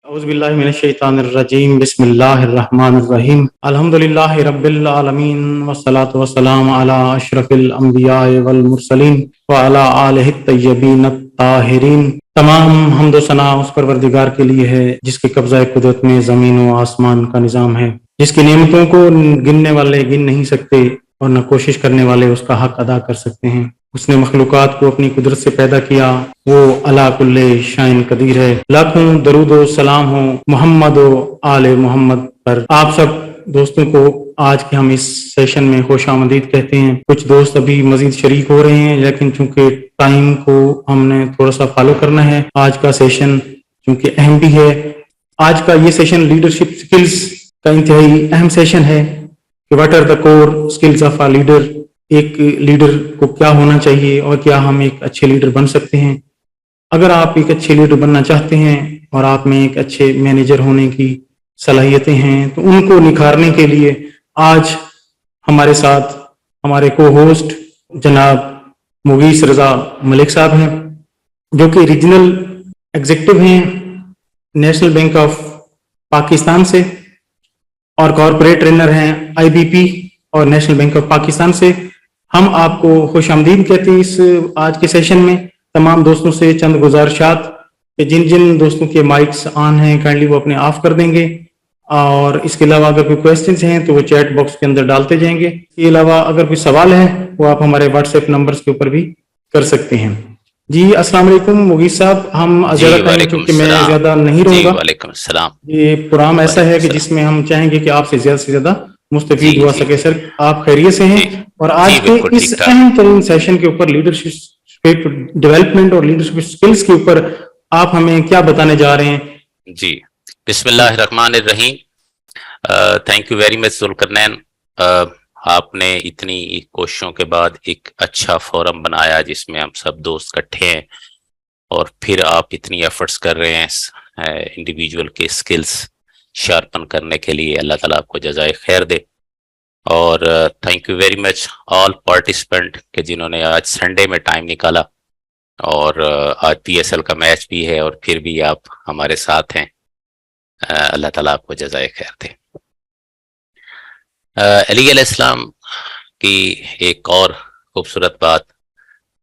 اعوذ باللہ من الشیطان الرجیم بسم اللہ الرحمن الرحیم الحمدللہ رب العالمین والصلاة والسلام علی اشرف الانبیاء والمرسلین وعلی آلہ الطیبین الطاہرین۔ تمام حمد و ثنا اس پروردگار کے لیے ہے جس کے قبضہ قدرت میں زمین و آسمان کا نظام ہے، جس کی نعمتوں کو گننے والے گن نہیں سکتے اور نہ کوشش کرنے والے اس کا حق ادا کر سکتے ہیں۔ اس نے مخلوقات کو اپنی قدرت سے پیدا کیا، وہ علی کل شیء قدیر ہے۔ لاکھوں درود و سلام ہو محمد و آل محمد پر۔ آپ سب دوستوں کو آج کے ہم اس سیشن میں خوش آمدید کہتے ہیں۔ کچھ دوست ابھی مزید شریک ہو رہے ہیں، لیکن چونکہ ٹائم کو ہم نے تھوڑا سا فالو کرنا ہے، آج کا سیشن چونکہ اہم بھی ہے۔ آج کا یہ سیشن لیڈرشپ سکلز کا انتہائی اہم سیشن ہے کہ what are the core skills of a leader. ایک لیڈر کو کیا ہونا چاہیے اور کیا ہم ایک اچھے لیڈر بن سکتے ہیں۔ اگر آپ ایک اچھے لیڈر بننا چاہتے ہیں اور آپ میں ایک اچھے مینیجر ہونے کی صلاحیتیں ہیں تو ان کو نکھارنے کے لیے آج ہمارے ساتھ ہمارے کو ہوسٹ جناب مغیث رضا ملک صاحب ہیں، جو کہ ریجنل ایگزیکٹو ہیں نیشنل بینک آف پاکستان سے اور کارپوریٹ ٹرینر ہیں آئی بی پی اور نیشنل بینک آف پاکستان سے۔ ہم آپ کو خوش آمدید کہتے ہیں اس آج کے سیشن میں۔ تمام دوستوں سے چند گزارشات کہ جن جن دوستوں کے مائکس آن ہیں کائنڈلی وہ اپنے آف کر دیں گے، اور اس کے علاوہ اگر کوئی کویسچنز ہیں تو وہ چیٹ باکس کے اندر ڈالتے جائیں گے۔ اس کے علاوہ اگر کوئی سوال ہے وہ آپ ہمارے واٹس ایپ نمبرز کے اوپر بھی کر سکتے ہیں۔ جی السلام علیکم مغیث صاحب، ہم زیادہ ٹائم چونکہ میں زیادہ نہیں رہوں گا، وعلیکم السلام۔ یہ پروگرام ایسا ہے کہ جس میں ہم چاہیں گے کہ آپ سے زیادہ مستفید ہوا سکے۔ سر آپ خیریت سے ہیں؟ اور آج کے اس اہم ترین سیشن کے اوپر لیڈرشپ ڈیولپمنٹ اور لیڈرشپ اسکلز کے اوپر آپ ہمیں کیا بتانے جا رہے ہیں؟ جی بسم اللہ الرحمن الرحیم۔ Thank you very much Zulqarnain, آپ نے اتنی کوششوں کے بعد ایک اچھا فورم بنایا جس میں ہم سب دوست اکٹھے ہیں، اور پھر آپ اتنی ایفرٹس کر رہے ہیں انڈیویجول کے اسکلز شارپن کرنے کے لیے۔ اللہ تعالیٰ آپ کو جزائے خیر دے۔ اور thank you very much all participant کہ جنہوں نے آج سنڈے میں ٹائم نکالا، اور آج پی ایس ایل کا میچ بھی ہے اور پھر بھی آپ ہمارے ساتھ ہیں۔ اللہ تعالیٰ آپ کو جزائے خیر دے۔ علی علیہ السلام کی ایک اور خوبصورت بات،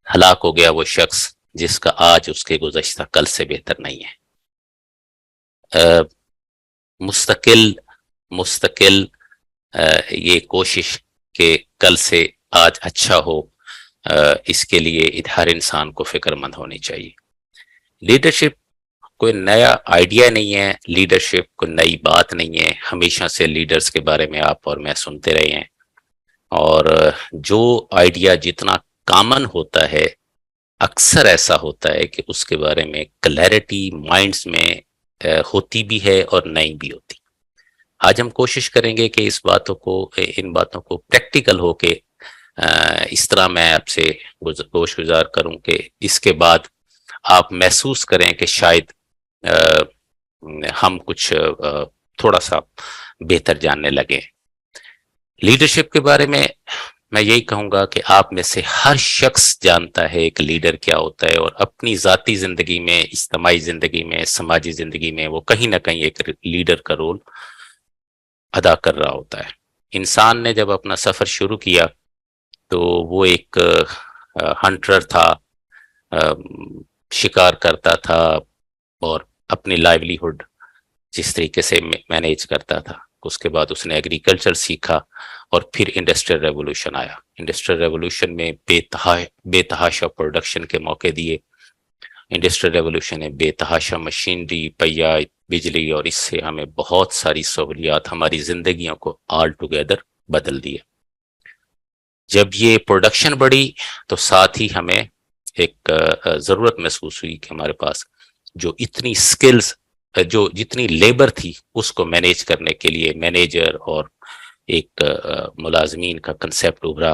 ہلاک ہو گیا وہ شخص جس کا آج اس کے گزشتہ کل سے بہتر نہیں ہے۔ مستقل یہ کوشش کہ کل سے آج اچھا ہو، اس کے لیے ہر انسان کو فکر مند ہونی چاہیے۔ لیڈرشپ کوئی نیا آئیڈیا نہیں ہے، لیڈرشپ کوئی نئی بات نہیں ہے، ہمیشہ سے لیڈرز کے بارے میں آپ اور میں سنتے رہے ہیں، اور جو آئیڈیا جتنا کامن ہوتا ہے اکثر ایسا ہوتا ہے کہ اس کے بارے میں کلیئرٹی مائنڈز میں ہوتی بھی ہے اور نہیں بھی ہوتی۔ آج ہم کوشش کریں گے کہ ان باتوں کو پریکٹیکل ہو کے اس طرح میں آپ سے گوش گزار کروں کہ اس کے بعد آپ محسوس کریں کہ شاید ہم کچھ تھوڑا سا بہتر جاننے لگے۔ لیڈرشپ کے بارے میں یہی کہوں گا کہ آپ میں سے ہر شخص جانتا ہے ایک لیڈر کیا ہوتا ہے، اور اپنی ذاتی زندگی میں، اجتماعی زندگی میں، سماجی زندگی میں وہ کہیں نہ کہیں ایک لیڈر کا رول ادا کر رہا ہوتا ہے۔ انسان نے جب اپنا سفر شروع کیا تو وہ ایک ہنٹر تھا، شکار کرتا تھا اور اپنی لائیولیہوڈ جس طریقے سے مینیج کرتا تھا۔ اس کے بعد اس نے ایگریکلچر سیکھا، اور پھر انڈسٹریل ریولوشن آیا۔ انڈسٹریل ریولوشن میں بے تحاشا پروڈکشن کے موقع دیے۔ انڈسٹریل ریولوشن نے بے تحاشا مشینری، پہیا، بجلی، اور اس سے ہمیں بہت ساری سہولیات، ہماری زندگیوں کو آل ٹوگیدر بدل دیے۔ جب یہ پروڈکشن بڑھی تو ساتھ ہی ہمیں ایک ضرورت محسوس ہوئی کہ ہمارے پاس جو اتنی سکلز، جو جتنی لیبر تھی اس کو مینیج کرنے کے لیے مینیجر اور ایک ملازمین کا کنسیپٹ ابھرا،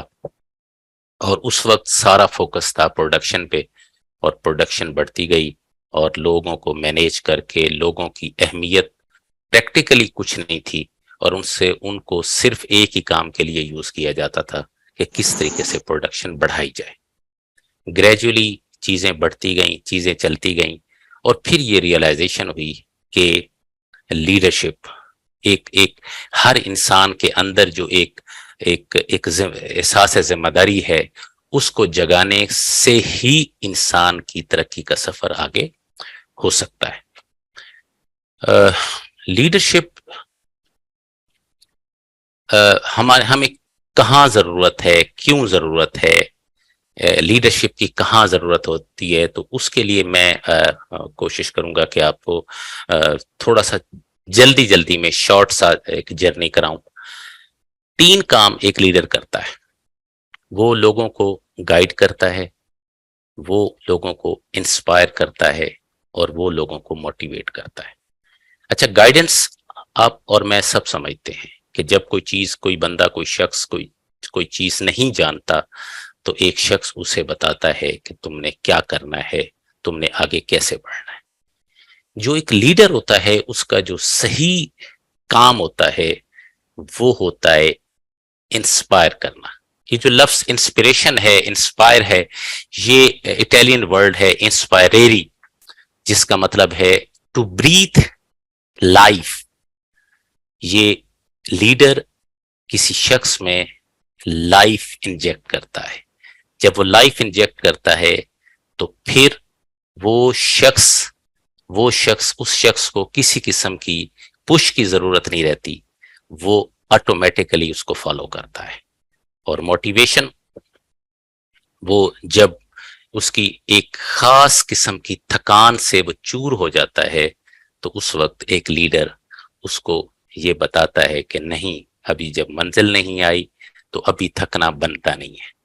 اور اس وقت سارا فوکس تھا پروڈکشن پہ، اور پروڈکشن بڑھتی گئی، اور لوگوں کو مینیج کر کے لوگوں کی اہمیت پریکٹیکلی کچھ نہیں تھی، اور ان کو صرف ایک ہی کام کے لیے یوز کیا جاتا تھا کہ کس طریقے سے پروڈکشن بڑھائی جائے۔ گریجولی چیزیں بڑھتی گئیں، چیزیں چلتی گئیں، اور پھر یہ ریئلائزیشن ہوئی کہ لیڈرشپ ایک ایک ہر انسان کے اندر جو ایک ایک ایک احساس ذمہ داری ہے اس کو جگانے سے ہی انسان کی ترقی کا سفر آگے ہو سکتا ہے۔ لیڈرشپ ہمیں کہاں ضرورت ہے، کیوں ضرورت ہے، لیڈرشپ کی کہاں ضرورت ہوتی ہے، تو اس کے لیے میں کوشش کروں گا کہ آپ کو تھوڑا سا جلدی میں شارٹ سا ایک جرنی کراؤں۔ 3 کام ایک لیڈر کرتا ہے، وہ لوگوں کو گائیڈ کرتا ہے، وہ لوگوں کو انسپائر کرتا ہے، اور وہ لوگوں کو موٹیویٹ کرتا ہے۔ اچھا، گائیڈنس آپ اور میں سب سمجھتے ہیں کہ جب کوئی چیز، کوئی بندہ، کوئی شخص کوئی چیز نہیں جانتا تو ایک شخص اسے بتاتا ہے کہ تم نے کیا کرنا ہے، تم نے آگے کیسے بڑھنا ہے۔ جو ایک لیڈر ہوتا ہے اس کا جو صحیح کام ہوتا ہے وہ ہوتا ہے انسپائر کرنا۔ یہ جو لفظ انسپریشن ہے، انسپائر ہے، یہ اٹیلین ورڈ ہے انسپائریری، جس کا مطلب ہے ٹو بریتھ لائف۔ یہ لیڈر کسی شخص میں لائف انجیکٹ کرتا ہے۔ جب وہ لائف انجیکٹ کرتا ہے تو پھر وہ شخص اس شخص کو کسی قسم کی پش کی ضرورت نہیں رہتی، وہ آٹومیٹیکلی اس کو فالو کرتا ہے۔ اور موٹیویشن، وہ جب اس کی ایک خاص قسم کی تھکان سے وہ چور ہو جاتا ہے تو اس وقت ایک لیڈر اس کو یہ بتاتا ہے کہ نہیں، ابھی جب منزل نہیں آئی تو ابھی تھکنا بنتا نہیں ہے۔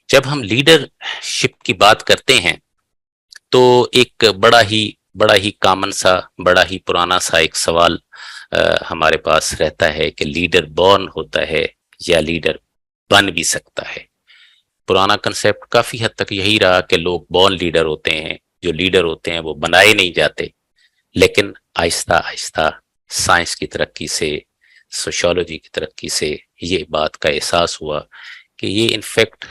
جب ہم لیڈرشپ کی بات کرتے ہیں تو ایک بڑا ہی کامن سا، بڑا ہی پرانا سا ایک سوال ہمارے پاس رہتا ہے کہ لیڈر بورن ہوتا ہے یا لیڈر بن بھی سکتا ہے۔ پرانا کنسیپٹ کافی حد تک یہی رہا کہ لوگ بورن لیڈر ہوتے ہیں، جو لیڈر ہوتے ہیں وہ بنائے نہیں جاتے، لیکن آہستہ آہستہ سائنس کی ترقی سے، سوشیولوجی کی ترقی سے یہ بات کا احساس ہوا کہ یہ انفیکٹ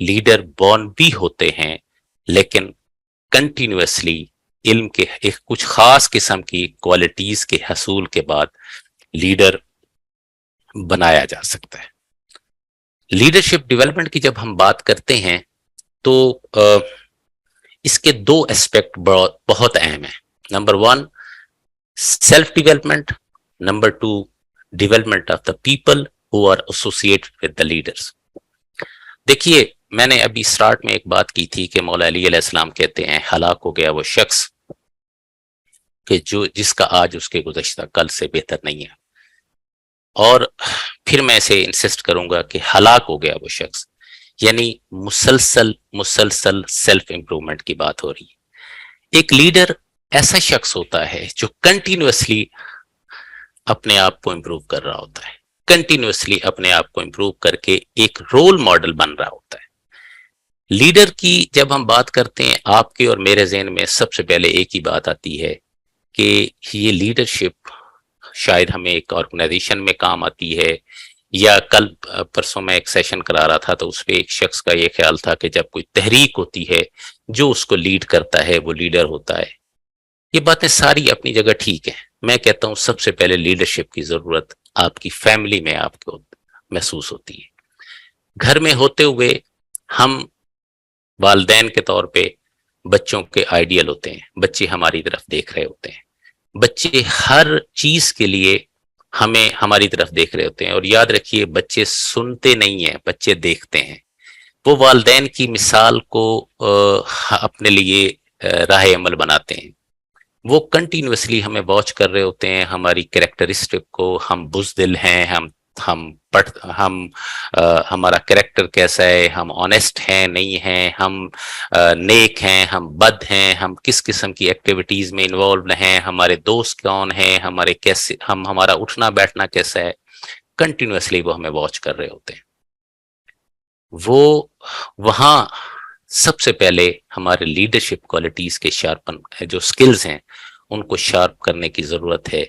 لیڈر بورن بھی ہوتے ہیں، لیکن کنٹینیوسلی علم کے ایک کچھ خاص قسم کی کوالٹیز کے حصول کے بعد لیڈر بنایا جا سکتا ہے۔ لیڈرشپ ڈیولپمنٹ کی جب ہم بات کرتے ہیں تو اس کے 2 اسپیکٹ بہت اہم ہیں۔ Number 1 self development, number 2 development of the people who are associated with the leaders. دیکھیے، میں نے ابھی سٹارٹ میں ایک بات کی تھی کہ مولا علی علیہ السلام کہتے ہیں ہلاک ہو گیا وہ شخص کہ جس کا آج اس کے گزشتہ کل سے بہتر نہیں ہے، اور پھر میں اسے انسسٹ کروں گا کہ ہلاک ہو گیا وہ شخص، یعنی مسلسل سیلف امپروومنٹ کی بات ہو رہی ہے۔ ایک لیڈر ایسا شخص ہوتا ہے جو کنٹینیوسلی اپنے آپ کو امپروو کر رہا ہوتا ہے، کنٹینیوسلی اپنے آپ کو امپروو کر کے ایک رول ماڈل بن رہا ہوتا ہے۔ لیڈر کی جب ہم بات کرتے ہیں، آپ کے اور میرے ذہن میں سب سے پہلے ایک ہی بات آتی ہے کہ یہ لیڈرشپ شاید ہمیں ایک آرگنائزیشن میں کام آتی ہے، یا کل پرسوں میں ایک سیشن کرا رہا تھا تو اس پہ ایک شخص کا یہ خیال تھا کہ جب کوئی تحریک ہوتی ہے جو اس کو لیڈ کرتا ہے وہ لیڈر ہوتا ہے۔ یہ باتیں ساری اپنی جگہ ٹھیک ہیں، میں کہتا ہوں سب سے پہلے لیڈرشپ کی ضرورت آپ کی فیملی میں آپ کو محسوس ہوتی ہے۔ گھر میں ہوتے ہوئے ہم والدین کے طور پہ بچوں کے آئیڈیل ہوتے ہیں، بچے ہماری طرف دیکھ رہے ہوتے ہیں، بچے ہر چیز کے لیے ہماری طرف دیکھ رہے ہوتے ہیں، اور یاد رکھیے بچے سنتے نہیں ہیں، بچے دیکھتے ہیں۔ وہ والدین کی مثال کو اپنے لیے راہ عمل بناتے ہیں، وہ کنٹینیوسلی ہمیں واچ کر رہے ہوتے ہیں، ہماری کریکٹرسٹک کو، ہم بزدل ہیں، ہمارا کریکٹر کیسا ہے، ہم آنیسٹ ہیں نہیں ہیں، ہم نیک ہیں، ہم بد ہیں، ہم کس قسم کی ایکٹیویٹیز میں انوالوڈ ہیں، ہمارے دوست کون ہیں، ہمارا اٹھنا بیٹھنا کیسا ہے، کنٹینیوسلی وہ ہمیں واچ کر رہے ہوتے ہیں۔ وہاں سب سے پہلے ہمارے لیڈرشپ کوالٹیز کے شارپن جو سکلز ہیں ان کو شارپ کرنے کی ضرورت ہے،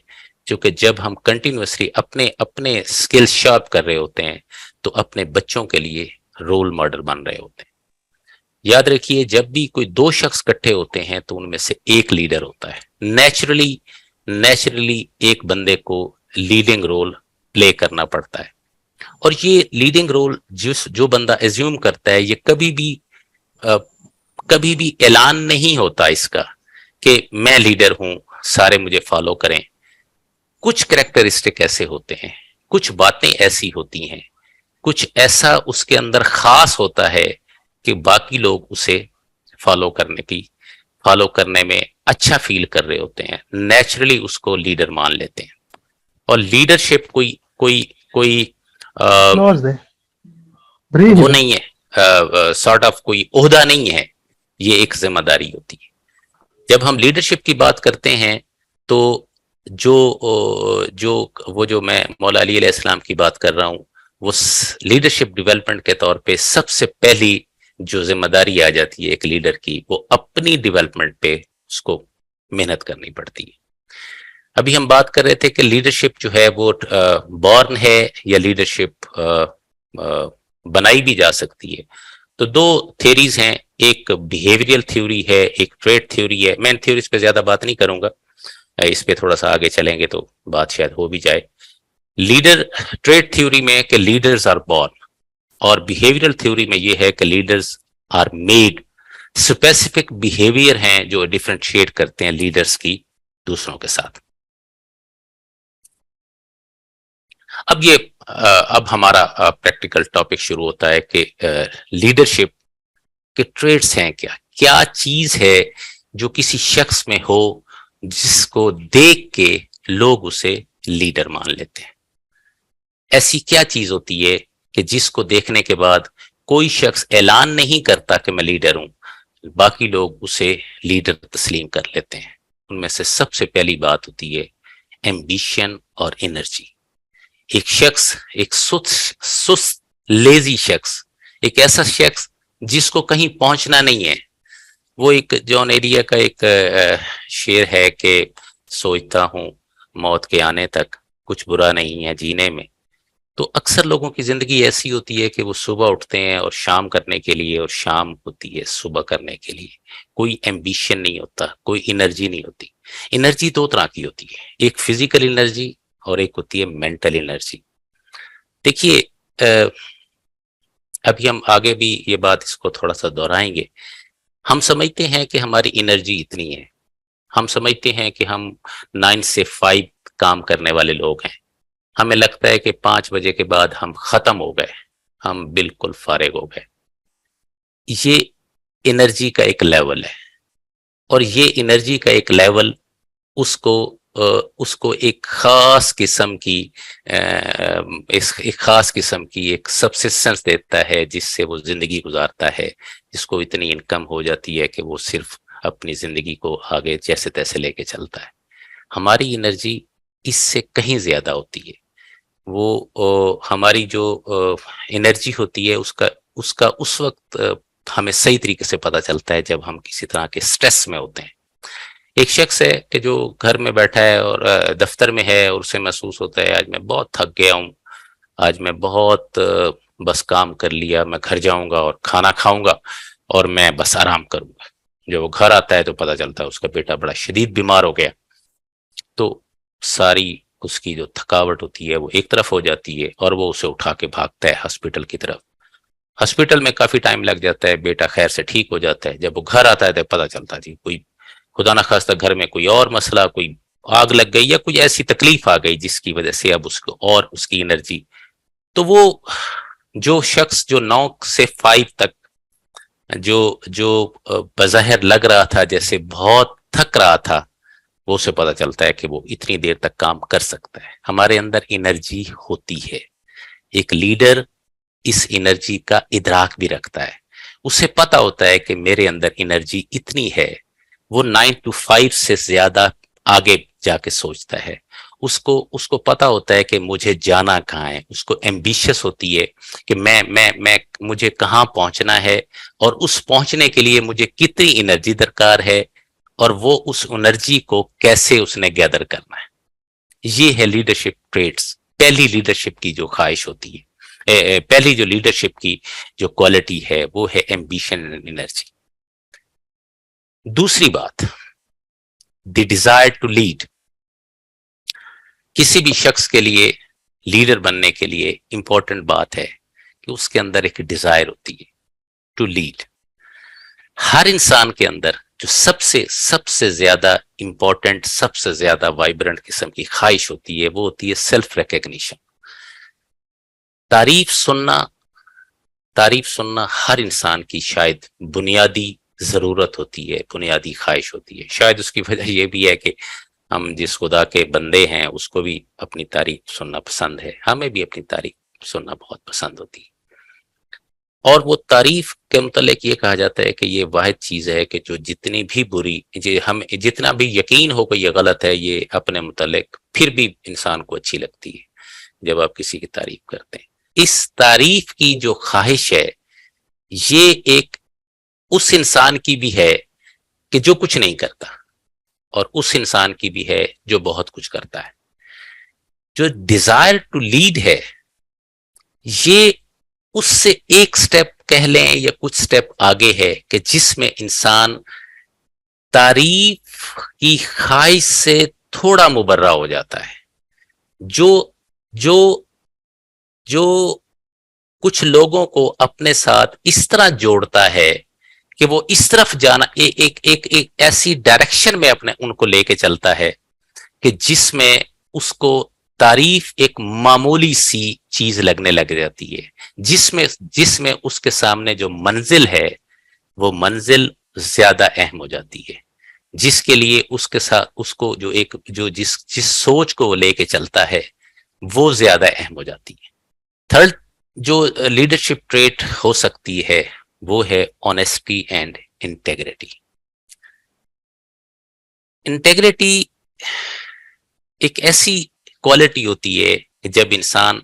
کیونکہ جب ہم کنٹینیوسلی اپنے سکل شارپ کر رہے ہوتے ہیں تو اپنے بچوں کے لیے رول ماڈل بن رہے ہوتے ہیں۔ یاد رکھیے جب بھی کوئی دو شخص اکٹھے ہوتے ہیں تو ان میں سے ایک لیڈر ہوتا ہے. نیچرلی ایک بندے کو لیڈنگ رول پلے کرنا پڑتا ہے, اور یہ لیڈنگ رول جو بندہ ایزیوم کرتا ہے یہ کبھی بھی اعلان نہیں ہوتا اس کا کہ میں لیڈر ہوں, سارے مجھے فالو کریں. کچھ کریکٹرسٹک ایسے ہوتے ہیں, کچھ باتیں ایسی ہوتی ہیں, کچھ ایسا اس کے اندر خاص ہوتا ہے کہ باقی لوگ اسے فالو کرنے میں اچھا فیل کر رہے ہوتے ہیں, نیچرلی اس کو لیڈر مان لیتے ہیں. اور لیڈرشپ کوئی وہ نہیں ہے, سارٹ آف کوئی عہدہ نہیں ہے, یہ ایک ذمہ داری ہوتی ہے. جب ہم لیڈرشپ کی بات کرتے ہیں تو جو میں مولا علی علیہ السلام کی بات کر رہا ہوں, وہ لیڈرشپ ڈیولپمنٹ کے طور پہ سب سے پہلی جو ذمہ داری آ جاتی ہے ایک لیڈر کی, وہ اپنی ڈیولپمنٹ پہ اس کو محنت کرنی پڑتی ہے. ابھی ہم بات کر رہے تھے کہ لیڈرشپ جو ہے وہ بورن ہے یا لیڈرشپ بنائی بھی جا سکتی ہے. تو دو تھیوریز ہیں, ایک بیہیویئرل تھیوری ہے, ایک ٹریٹ تھیوری ہے. میں ان تھیوریز پہ زیادہ بات نہیں کروں گا, اس پہ تھوڑا سا آگے چلیں گے تو بات شاید ہو بھی جائے. ٹریٹ تھیوری میں کہ لیڈرز آر بورن, اور بیہیویئرل تھیوری میں یہ ہے کہ leaders are made. Specific behaviour ہیں جو ڈیفرینشیٹ کرتے ہیں لیڈرز کی دوسروں کے ساتھ. اب ہمارا پریکٹیکل ٹاپک شروع ہوتا ہے کہ لیڈرشپ کے ٹریٹس ہیں, کیا چیز ہے جو کسی شخص میں ہو جس کو دیکھ کے لوگ اسے لیڈر مان لیتے ہیں. ایسی کیا چیز ہوتی ہے کہ جس کو دیکھنے کے بعد کوئی شخص اعلان نہیں کرتا کہ میں لیڈر ہوں, باقی لوگ اسے لیڈر تسلیم کر لیتے ہیں. ان میں سے سب سے پہلی بات ہوتی ہے ایمبیشن اور انرجی. ایک شخص, ایک سست لیزی شخص, ایک ایسا شخص جس کو کہیں پہنچنا نہیں ہے. وہ ایک جان ایریا کا ایک شعر ہے کہ سوچتا ہوں موت کے آنے تک کچھ برا نہیں ہے جینے میں. تو اکثر لوگوں کی زندگی ایسی ہوتی ہے کہ وہ صبح اٹھتے ہیں اور شام کرنے کے لیے, اور شام ہوتی ہے صبح کرنے کے لیے. کوئی ایمبیشن نہیں ہوتا, کوئی انرجی نہیں ہوتی. انرجی دو طرح کی ہوتی ہے, ایک فزیکل انرجی اور ایک ہوتی ہے مینٹل انرجی. دیکھیے ابھی ہم آگے بھی یہ بات اس کو تھوڑا سا دہرائیں گے. ہم سمجھتے ہیں کہ ہماری انرجی اتنی ہے, ہم سمجھتے ہیں کہ ہم 9 سے 5 کام کرنے والے لوگ ہیں. ہمیں لگتا ہے کہ 5 بجے کے بعد ہم ختم ہو گئے, ہم بالکل فارغ ہو گئے. یہ انرجی کا ایک لیول ہے, اور یہ انرجی کا ایک لیول اس کو ایک خاص قسم کی ایک سبسسٹنس دیتا ہے جس سے وہ زندگی گزارتا ہے, جس کو اتنی انکم ہو جاتی ہے کہ وہ صرف اپنی زندگی کو آگے جیسے تیسے لے کے چلتا ہے. ہماری انرجی اس سے کہیں زیادہ ہوتی ہے. وہ ہماری جو انرجی ہوتی ہے اس کا اس وقت ہمیں صحیح طریقے سے پتہ چلتا ہے جب ہم کسی طرح کے سٹریس میں ہوتے ہیں. ایک شخص ہے کہ جو گھر میں بیٹھا ہے اور دفتر میں ہے, اور اسے محسوس ہوتا ہے آج میں بہت تھک گیا ہوں, آج میں بہت بس کام کر لیا, میں گھر جاؤں گا اور کھانا کھاؤں گا اور میں بس آرام کروں گا. جب وہ گھر آتا ہے تو پتہ چلتا ہے اس کا بیٹا بڑا شدید بیمار ہو گیا. تو ساری اس کی جو تھکاوٹ ہوتی ہے وہ ایک طرف ہو جاتی ہے, اور وہ اسے اٹھا کے بھاگتا ہے ہاسپٹل کی طرف. ہاسپٹل میں کافی ٹائم لگ جاتا ہے, بیٹا خیر سے ٹھیک ہو جاتا ہے. جب وہ گھر آتا ہے تو پتہ چلتا ہے جی کوئی خدا نخواستہ گھر میں کوئی اور مسئلہ, کوئی آگ لگ گئی یا کوئی ایسی تکلیف آ گئی جس کی وجہ سے اب اس کو اور اس کی انرجی. تو وہ جو شخص جو 9 سے 5 تک جو بظاہر لگ رہا تھا جیسے بہت تھک رہا تھا, وہ اسے پتہ چلتا ہے کہ وہ اتنی دیر تک کام کر سکتا ہے. ہمارے اندر انرجی ہوتی ہے. ایک لیڈر اس انرجی کا ادراک بھی رکھتا ہے, اسے پتہ ہوتا ہے کہ میرے اندر انرجی اتنی ہے. وہ 9 to 5 سے زیادہ آگے جا کے سوچتا ہے. اس کو پتہ ہوتا ہے کہ مجھے جانا کہاں ہے. اس کو ایمبیشس ہوتی ہے کہ مجھے کہاں پہنچنا ہے, اور اس پہنچنے کے لیے مجھے کتنی انرجی درکار ہے, اور وہ اس انرجی کو کیسے اس نے گیدر کرنا ہے. یہ ہے لیڈرشپ ٹریٹس, پہلی لیڈرشپ کی جو خواہش ہوتی ہے. پہلی جو لیڈرشپ کی جو کوالٹی ہے وہ ہے ایمبیشن اینڈ انرجی. دوسری بات دی ڈیزائر ٹو لیڈ. کسی بھی شخص کے لیے لیڈر بننے کے لیے امپورٹنٹ بات ہے کہ اس کے اندر ایک ڈیزائر ہوتی ہے ٹو لیڈ. ہر انسان کے اندر جو سب سے زیادہ امپورٹنٹ، سب سے زیادہ وائبرنٹ قسم کی خواہش ہوتی ہے وہ ہوتی ہے سیلف ریکگنیشن. تعریف سننا ہر انسان کی شاید بنیادی ضرورت ہوتی ہے، بنیادی خواہش ہوتی ہے. شاید اس کی وجہ یہ بھی ہے کہ ہم جس خدا کے بندے ہیں اس کو بھی اپنی تعریف سننا پسند ہے، ہمیں بھی اپنی تعریف سننا بہت پسند ہوتی ہے. اور وہ تعریف کے متعلق یہ کہا جاتا ہے کہ یہ واحد چیز ہے کہ جو جتنی بھی بری، ہم جتنا بھی یقین ہو کہ یہ غلط ہے، یہ اپنے متعلق پھر بھی انسان کو اچھی لگتی ہے جب آپ کسی کی تعریف کرتے ہیں. اس تعریف کی جو خواہش ہے یہ ایک اس انسان کی بھی ہے کہ جو کچھ نہیں کرتا، اور اس انسان کی بھی ہے جو بہت کچھ کرتا ہے. جو ڈیزائر ٹو لیڈ ہے یہ اس سے ایک سٹیپ کہہ لیں یا کچھ سٹیپ آگے ہے کہ جس میں انسان تعریف کی خواہش سے تھوڑا مبرہ ہو جاتا ہے. جو کچھ لوگوں کو اپنے ساتھ اس طرح جوڑتا ہے کہ وہ اس طرف جانا ایک ایسی ڈائریکشن میں اپنے ان کو لے کے چلتا ہے کہ جس میں اس کو تعریف ایک معمولی سی چیز لگنے لگ جاتی ہے، جس میں اس کے سامنے جو منزل ہے وہ منزل زیادہ اہم ہو جاتی ہے، جس کے لیے اس کے ساتھ اس کو جس سوچ کو وہ لے کے چلتا ہے وہ زیادہ اہم ہو جاتی ہے. تھرڈ جو لیڈرشپ ٹریٹ ہو سکتی ہے وہ ہے آنیسٹی اینڈ انٹیگریٹی. انٹیگریٹی ایک ایسی کوالٹی ہوتی ہے کہ جب انسان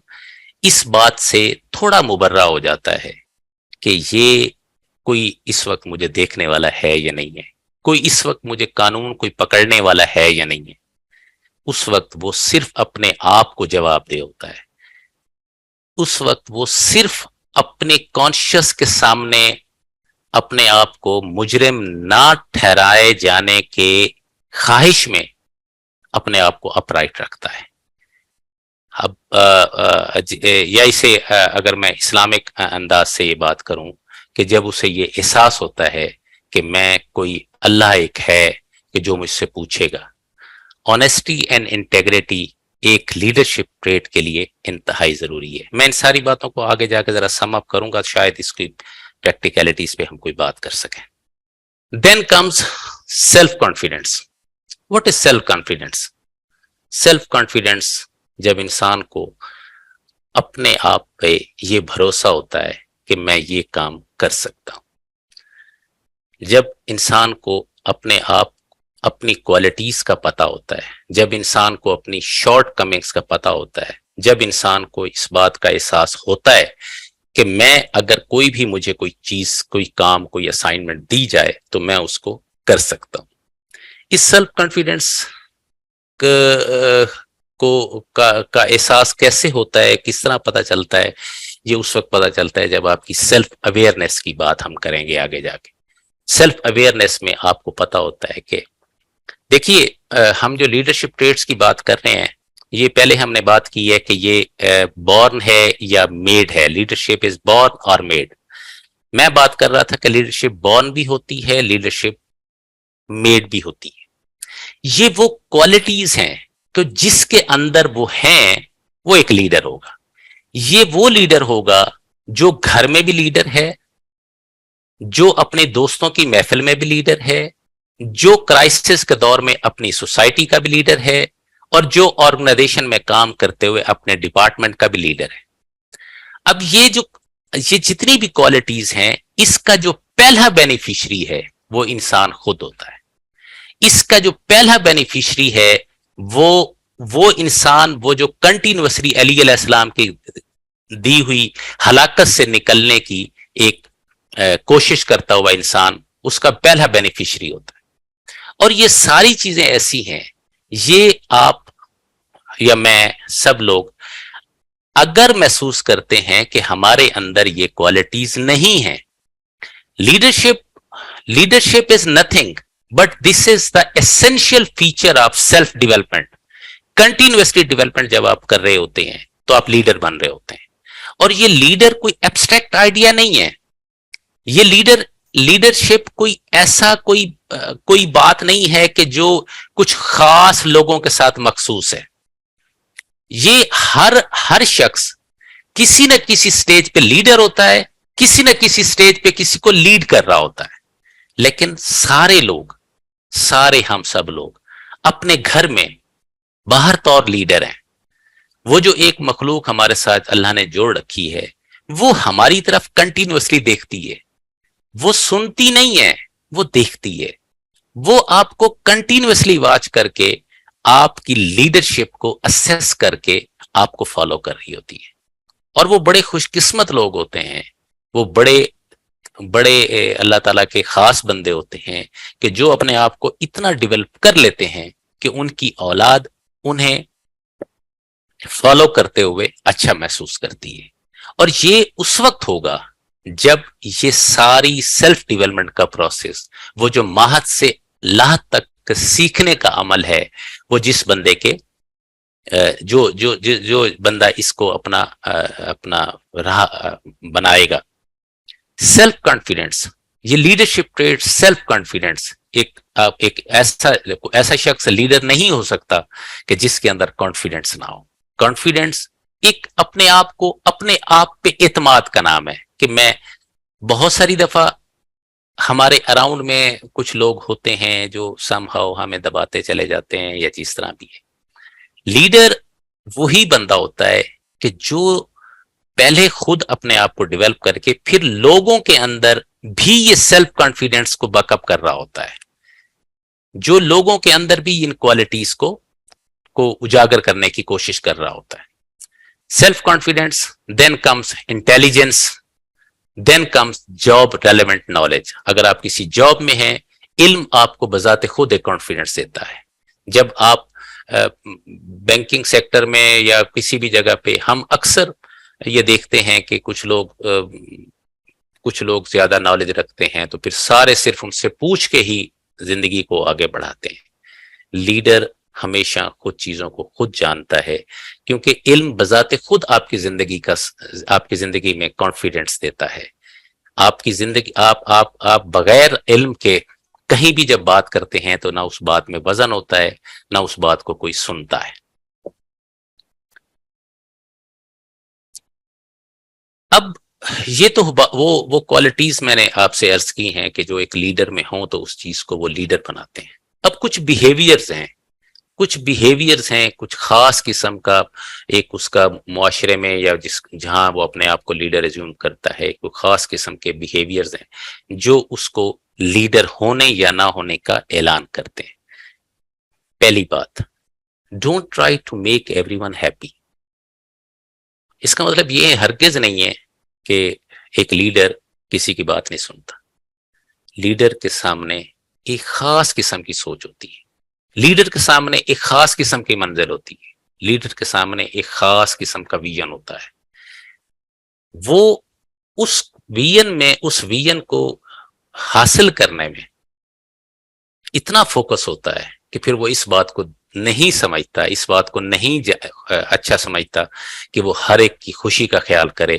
اس بات سے تھوڑا مبرہ ہو جاتا ہے کہ یہ کوئی اس وقت مجھے دیکھنے والا ہے یا نہیں ہے، کوئی اس وقت مجھے قانون کوئی پکڑنے والا ہے یا نہیں ہے، اس وقت وہ صرف اپنے آپ کو جواب دہ ہوتا ہے. اس وقت وہ صرف اپنے کانشیس کے سامنے اپنے آپ کو مجرم نہ ٹھہرائے جانے کے خواہش میں اپنے آپ کو اپرائٹ رکھتا ہے. اب یا اسے اگر میں اسلامک انداز سے یہ بات کروں کہ جب اسے یہ احساس ہوتا ہے کہ میں کوئی اللہ ایک ہے کہ جو مجھ سے پوچھے گا. آنیسٹی اینڈ انٹیگریٹی ایک لیڈرشپ ٹریٹ کے لیے انتہائی ضروری ہے. میں ان ساری باتوں کو آگے جا کے ذرا سم اپ کروں گا، شاید اس کی پریکٹیکلٹیز پہ ہم کوئی بات کر سکیں. Then comes self confidence. What is self confidence? Self confidence جب انسان کو اپنے آپ پہ یہ بھروسہ ہوتا ہے کہ میں یہ کام کر سکتا ہوں. جب انسان کو اپنے آپ اپنی کوالٹیز کا پتہ ہوتا ہے، جب انسان کو اپنی شارٹ کمنگز کا پتہ ہوتا ہے، جب انسان کو اس بات کا احساس ہوتا ہے کہ میں اگر کوئی بھی مجھے کوئی چیز، کوئی کام، کوئی اسائنمنٹ دی جائے تو میں اس کو کر سکتا ہوں. اس سیلف کانفیڈنس کا احساس کیسے ہوتا ہے، کس طرح پتہ چلتا ہے؟ یہ اس وقت پتہ چلتا ہے جب آپ کی سیلف اویئرنیس کی بات ہم کریں گے آگے جا کے. سیلف اویئرنیس میں آپ کو پتہ ہوتا ہے کہ دیکھیے ہم جو لیڈرشپ ٹریٹس کی بات کر رہے ہیں یہ پہلے ہم نے بات کی ہے کہ یہ بورن ہے یا میڈ ہے. لیڈرشپ از بورن اور میڈ. میں بات کر رہا تھا کہ لیڈرشپ بورن بھی ہوتی ہے، لیڈرشپ میڈ بھی ہوتی ہے. یہ وہ کوالٹیز ہیں تو جس کے اندر وہ ہیں وہ ایک لیڈر ہوگا. یہ وہ لیڈر ہوگا جو گھر میں بھی لیڈر ہے، جو اپنے دوستوں کی محفل میں بھی لیڈر ہے، جو کرائسس کے دور میں اپنی سوسائٹی کا بھی لیڈر ہے، اور جو آرگنائزیشن میں کام کرتے ہوئے اپنے ڈپارٹمنٹ کا بھی لیڈر ہے. اب یہ جتنی بھی کوالٹیز ہیں اس کا جو پہلا بینیفیشری ہے وہ انسان خود ہوتا ہے. اس کا جو پہلا بینیفیشری ہے وہ انسان، وہ جو کنٹینوسلی علی علیہ السلام کی دی ہوئی ہلاکت سے نکلنے کی ایک کوشش کرتا ہوا انسان، اس کا پہلا بینیفیشری ہوتا ہے. اور یہ ساری چیزیں ایسی ہیں، یہ آپ یا میں سب لوگ اگر محسوس کرتے ہیں کہ ہمارے اندر یہ کوالٹیز نہیں ہیں. Leadership is nothing but this is the essential feature of self development. Continuously development جب آپ کر رہے ہوتے ہیں تو آپ لیڈر بن رہے ہوتے ہیں. اور یہ لیڈر کوئی ایبسٹریکٹ آئیڈیا نہیں ہے. یہ لیڈرشپ کوئی ایسا کوئی بات نہیں ہے کہ جو کچھ خاص لوگوں کے ساتھ مخصوص ہے. یہ ہر شخص کسی نہ کسی سٹیج پہ لیڈر ہوتا ہے, کسی نہ کسی سٹیج پہ کسی کو لیڈ کر رہا ہوتا ہے. لیکن ہم سب لوگ اپنے گھر میں باہر طور لیڈر ہیں. وہ جو ایک مخلوق ہمارے ساتھ اللہ نے جوڑ رکھی ہے وہ ہماری طرف کنٹینیوسلی دیکھتی ہے. وہ سنتی نہیں ہے, وہ دیکھتی ہے. وہ آپ کو کنٹینیوسلی واچ کر کے آپ کی لیڈرشپ کو اسیس کر کے آپ کو فالو کر رہی ہوتی ہے. اور وہ بڑے خوش قسمت لوگ ہوتے ہیں, وہ بڑے اللہ تعالیٰ کے خاص بندے ہوتے ہیں کہ جو اپنے آپ کو اتنا ڈیولپ کر لیتے ہیں کہ ان کی اولاد انہیں فالو کرتے ہوئے اچھا محسوس کرتی ہے. اور یہ اس وقت ہوگا جب یہ ساری سیلف ڈیولپمنٹ کا پروسیس, وہ جو ماہد سے لاہت تک سیکھنے کا عمل ہے, وہ جس بندے کے جو بندہ اس کو اپنا راہ بنائے گا. سیلف کانفیڈنس, یہ لیڈرشپ ٹریٹ سیلف کانفیڈنس. ایک ایسا شخص لیڈر نہیں ہو سکتا کہ جس کے اندر کانفیڈنس نہ ہو. کانفیڈنس ایک اپنے آپ پہ اعتماد کا نام ہے. کہ میں بہت ساری دفعہ ہمارے اراؤنڈ میں کچھ لوگ ہوتے ہیں جو سم ہاؤ ہمیں دباتے چلے جاتے ہیں یا جس طرح بھی ہے. لیڈر وہی بندہ ہوتا ہے کہ جو پہلے خود اپنے آپ کو ڈیولپ کر کے پھر لوگوں کے اندر بھی یہ سیلف کانفیڈنس کو بیک اپ کر رہا ہوتا ہے, جو لوگوں کے اندر بھی ان کوالٹیز کو اجاگر کرنے کی کوشش کر رہا ہوتا ہے. Self confidence, then comes intelligence, then comes job relevant knowledge. اگر آپ کسی جاب میں ہیں, علم آپ کو بذات خود ایک کانفیڈنس دیتا ہے. جب آپ بینکنگ سیکٹر میں یا کسی بھی جگہ پہ, ہم اکثر یہ دیکھتے ہیں کہ کچھ لوگ زیادہ نالج رکھتے ہیں تو پھر سارے صرف ان سے پوچھ کے ہی زندگی کو آگے بڑھاتے ہیں. لیڈر ہمیشہ خود چیزوں کو خود جانتا ہے, کیونکہ علم بذات خود آپ کی زندگی میں کانفیڈنس دیتا ہے. آپ کی زندگی آپ بغیر علم کے کہیں بھی جب بات کرتے ہیں تو نہ اس بات میں وزن ہوتا ہے, نہ اس بات کو کوئی سنتا ہے. اب یہ تو وہ کوالٹیز میں نے آپ سے عرض کی ہیں کہ جو ایک لیڈر میں ہوں تو اس چیز کو وہ لیڈر بناتے ہیں. اب کچھ بیہیویئرز ہیں, کچھ خاص قسم کا, ایک اس کا معاشرے میں یا جہاں وہ اپنے آپ کو لیڈر ایزیوم کرتا ہے, کوئی خاص قسم کے بیہیویئرز ہیں جو اس کو لیڈر ہونے یا نہ ہونے کا اعلان کرتے ہیں. پہلی بات, don't try to make everyone happy. اس کا مطلب یہ ہرگز نہیں ہے کہ ایک لیڈر کسی کی بات نہیں سنتا. لیڈر کے سامنے ایک خاص قسم کی سوچ ہوتی ہے, لیڈر کے سامنے ایک خاص قسم کی منزل ہوتی ہے, لیڈر کے سامنے ایک خاص قسم کا ویژن ہوتا ہے. وہ اس ویژن کو حاصل کرنے میں اتنا فوکس ہوتا ہے کہ پھر وہ اس بات کو نہیں سمجھتا, اس بات کو نہیں اچھا سمجھتا کہ وہ ہر ایک کی خوشی کا خیال کرے,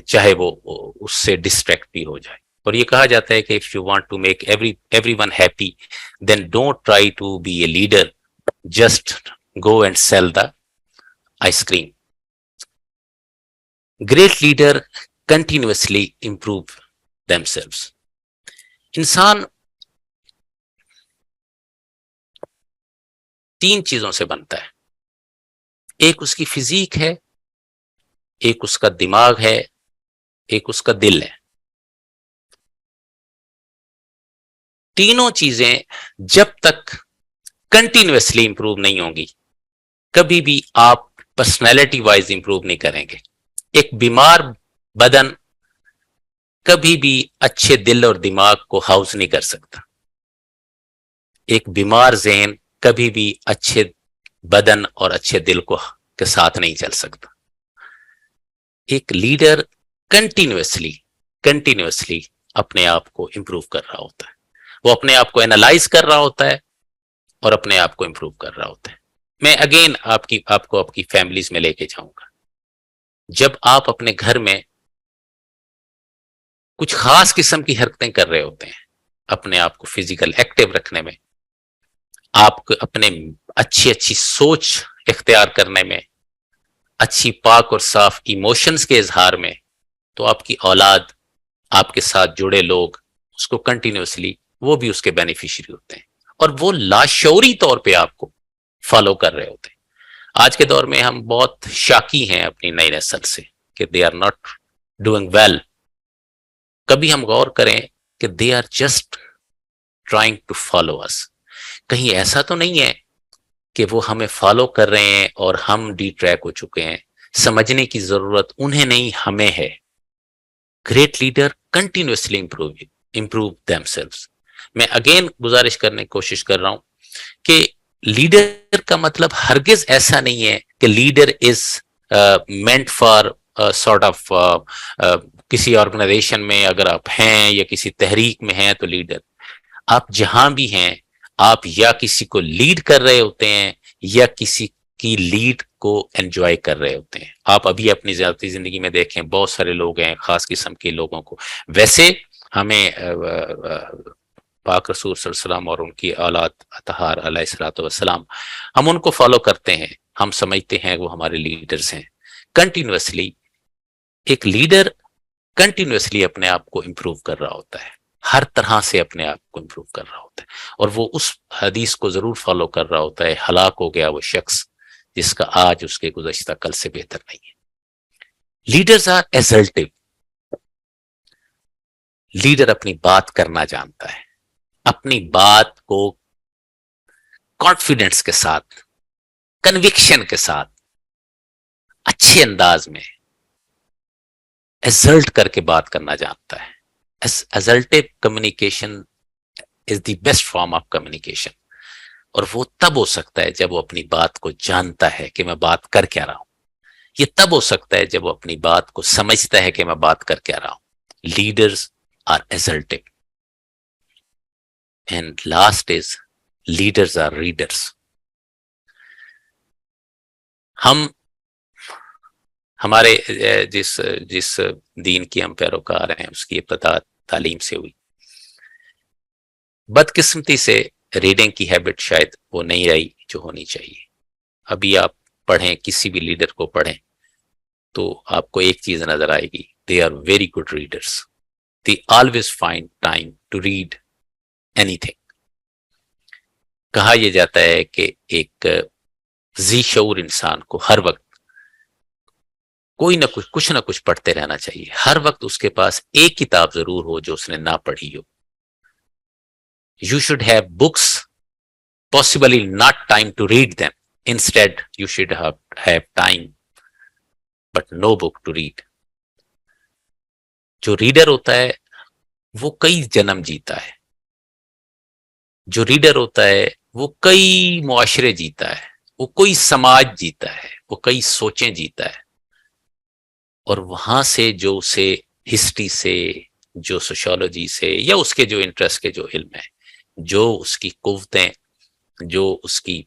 چاہے وہ اس سے ڈسٹریکٹ بھی ہو جائے. اور یہ کہا جاتا ہے کہ if you want to make everyone happy, then don't try to be a leader, just go and sell the ice cream. Great leader continuously improve themselves. انسان 3 چیزوں سے بنتا ہے. ایک اس کی فزیک ہے, ایک اس کا دماغ ہے, ایک اس کا دل ہے. تینوں چیزیں جب تک کنٹینیوسلی امپروو نہیں ہوں گی, کبھی بھی آپ پرسنالٹی وائز امپروو نہیں کریں گے. ایک بیمار بدن کبھی بھی اچھے دل اور دماغ کو ہاؤس نہیں کر سکتا. ایک بیمار ذہن کبھی بھی اچھے بدن اور اچھے دل کو کے ساتھ نہیں چل سکتا. ایک لیڈر کنٹینیوسلی اپنے آپ کو امپروو کر رہا ہوتا ہے. وہ اپنے آپ کو اینالائز کر رہا ہوتا ہے اور اپنے آپ کو امپروو کر رہا ہوتا ہے. میں اگین آپ کو آپ کی فیملیز میں لے کے جاؤں گا. جب آپ اپنے گھر میں کچھ خاص قسم کی حرکتیں کر رہے ہوتے ہیں, اپنے آپ کو فزیکل ایکٹیو رکھنے میں, آپ کو اپنے اچھی سوچ اختیار کرنے میں, اچھی پاک اور صاف ایموشنز کے اظہار میں, تو آپ کی اولاد, آپ کے ساتھ جڑے لوگ اس کو کنٹینیوسلی وہ بھی اس کے بینیفیشری ہوتے ہیں, اور وہ لاشعوری طور پہ آپ کو فالو کر رہے ہوتے ہیں. آج کے دور میں ہم بہت شاکی ہیں اپنی نئی نسل سے کہ they are not doing well. کبھی ہم غور کریں کہ they are just trying to follow us. کہیں ایسا تو نہیں ہے کہ وہ ہمیں فالو کر رہے ہیں اور ہم ڈی ٹریک ہو چکے ہیں. سمجھنے کی ضرورت انہیں نہیں, ہمیں ہے. Great leader continuously improve them selves. میں اگین گزارش کرنے کی کوشش کر رہا ہوں کہ لیڈر کا مطلب ہرگز ایسا نہیں ہے کہ leader is meant for sort of کسی آرگنائزیشن میں اگر آپ ہیں یا کسی تحریک میں ہیں تو لیڈر. آپ جہاں بھی ہیں, آپ یا کسی کو لیڈ کر رہے ہوتے ہیں یا کسی کی لیڈ کو انجوائے کر رہے ہوتے ہیں. آپ ابھی اپنی ذاتی زندگی میں دیکھیں, بہت سارے لوگ ہیں خاص قسم کے لوگوں کو. ویسے ہمیں پاک رسول صلی اللہ علیہ وسلم اور ان کی اولاد اطہار علیہ الصلوۃ والسلام, ہم ان کو فالو کرتے ہیں, ہم سمجھتے ہیں وہ ہمارے لیڈرز ہیں. کنٹینیوسلی ایک لیڈر کنٹینیوسلی اپنے آپ کو امپروو کر رہا ہوتا ہے, ہر طرح سے اپنے آپ کو امپروو کر رہا ہوتا ہے, اور وہ اس حدیث کو ضرور فالو کر رہا ہوتا ہے, ہلاک ہو گیا وہ شخص جس کا آج اس کے گزشتہ کل سے بہتر نہیں ہے. Leaders are ایسلٹیو. لیڈر اپنی بات کرنا جانتا ہے, اپنی بات کو کانفیڈنس کے ساتھ, کنوکشن کے ساتھ, اچھے انداز میں ایزلٹ کر کے بات کرنا جانتا ہے. Assertive communication is the best form of communication, اور وہ تب ہو سکتا ہے جب وہ اپنی بات کو جانتا ہے کہ میں بات کر کیا رہا ہوں. یہ تب ہو سکتا ہے جب وہ اپنی بات کو سمجھتا ہے کہ میں بات کر کیا رہا ہوں. Leaders are assertive. And last is leaders are readers. ہمارے جس دین کی ہم پیروکار ہیں اس کی ابتدا تعلیم سے ہوئی. بدقسمتی سے ریڈنگ کی ہیبٹ شاید وہ نہیں رہی جو ہونی چاہیے. ابھی آپ پڑھیں, کسی بھی لیڈر کو پڑھیں تو آپ کو ایک چیز نظر آئے گی, they are very good readers. They always find time to read اینی تھنگ. کہا یہ جاتا ہے کہ ایک ذی شعور انسان کو ہر وقت کوئی نہ کچھ نہ کچھ پڑھتے رہنا چاہیے. ہر وقت اس کے پاس ایک کتاب ضرور ہو جو اس نے نہ پڑھی ہو. You should have books, possibly not time to read them. Instead, you should have time, but no book to read. جو ریڈر ہوتا ہے وہ کئی جنم جیتا ہے. جو ریڈر ہوتا ہے وہ کئی معاشرے جیتا ہے, وہ کوئی سماج جیتا ہے, وہ کئی سوچیں جیتا ہے, اور وہاں سے جو اسے ہسٹری سے, جو سوشیولوجی سے, یا اس کے جو انٹرسٹ کے جو علم ہے, جو اس کی قوتیں, جو اس کی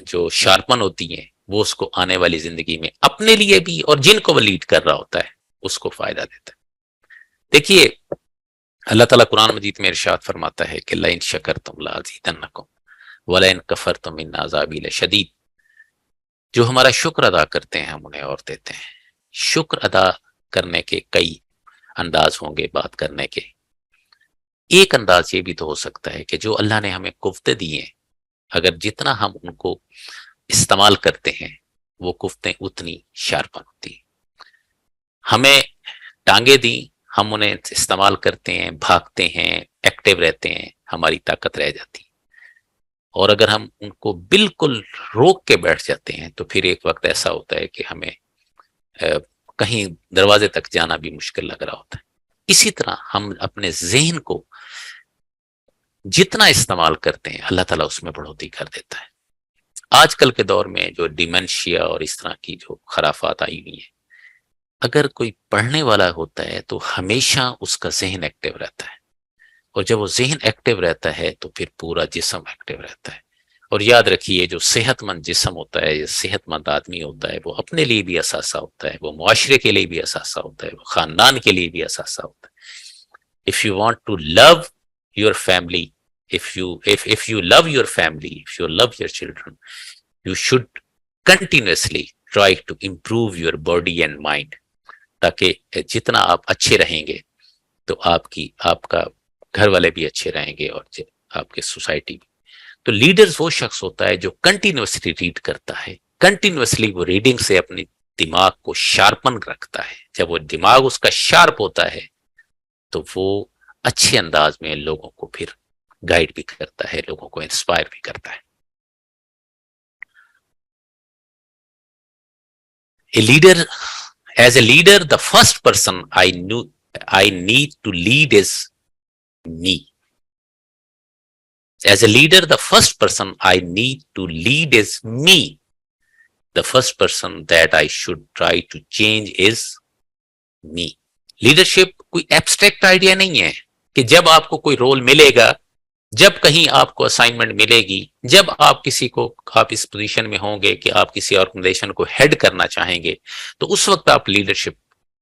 جو شارپن ہوتی ہیں, وہ اس کو آنے والی زندگی میں اپنے لیے بھی اور جن کو وہ لیڈ کر رہا ہوتا ہے اس کو فائدہ دیتا ہے. دیکھیے اللہ تعالیٰ قرآن مجید میں ارشاد فرماتا ہے کہ لئن شکرتم لازیدنکم ولئن کفرتم ان عذابی لشدید. جو ہمارا شکر ادا کرتے ہیں ہم انہیں اور دیتے ہیں. شکر ادا کرنے کے کئی انداز ہوں گے بات کرنے کے. ایک انداز یہ بھی تو ہو سکتا ہے کہ جو اللہ نے ہمیں قوتیں دی ہیں, اگر جتنا ہم ان کو استعمال کرتے ہیں وہ قوتیں اتنی شارپن ہوتی ہیں. ہمیں ٹانگیں دی, ہم انہیں استعمال کرتے ہیں, بھاگتے ہیں, ایکٹیو رہتے ہیں, ہماری طاقت رہ جاتی. اور اگر ہم ان کو بالکل روک کے بیٹھ جاتے ہیں تو پھر ایک وقت ایسا ہوتا ہے کہ ہمیں کہیں دروازے تک جانا بھی مشکل لگ رہا ہوتا ہے. اسی طرح ہم اپنے ذہن کو جتنا استعمال کرتے ہیں اللہ تعالیٰ اس میں بڑھوتری کر دیتا ہے. آج کل کے دور میں جو ڈیمنشیا اور اس طرح کی جو خرافات آئی ہوئی ہیں، اگر کوئی پڑھنے والا ہوتا ہے تو ہمیشہ اس کا ذہن ایکٹیو رہتا ہے، اور جب وہ ذہن ایکٹیو رہتا ہے تو پھر پورا جسم ایکٹیو رہتا ہے. اور یاد رکھیے جو صحت مند جسم ہوتا ہے، یا صحت مند آدمی ہوتا ہے، وہ اپنے لیے بھی اثاثہ ہوتا ہے، وہ معاشرے کے لیے بھی اثاثہ ہوتا ہے، وہ خاندان کے لیے بھی اثاثہ ہوتا ہے. If you want to love your family, if you love your family, if you love your children, you should continuously try to improve your body and mind. تاکہ جتنا آپ اچھے رہیں گے تو آپ کا گھر والے بھی اچھے رہیں گے، اور آپ کے سوسائٹی بھی. تو لیڈرز وہ شخص ہوتا ہے جو کنٹینیوسلی ریڈ کرتا ہے، کنٹینیوسلی وہ ریڈنگ سے اپنی دماغ کو شارپن رکھتا ہے. جب وہ دماغ اس کا شارپ ہوتا ہے تو وہ اچھے انداز میں لوگوں کو پھر گائیڈ بھی کرتا ہے، لوگوں کو انسپائر بھی کرتا ہے. As a leader, the first person I need to lead is me. As a leader, the first person I need to lead is me. The first person that I should try to change is me. Leadership کوئی abstract idea نہیں ہے کہ جب آپ کو کوئی role ملے گا، جب کہیں آپ کو اسائنمنٹ ملے گی، جب آپ اس پوزیشن میں ہوں گے کہ آپ کسی آرگنائزیشن کو ہیڈ کرنا چاہیں گے، تو اس وقت آپ لیڈرشپ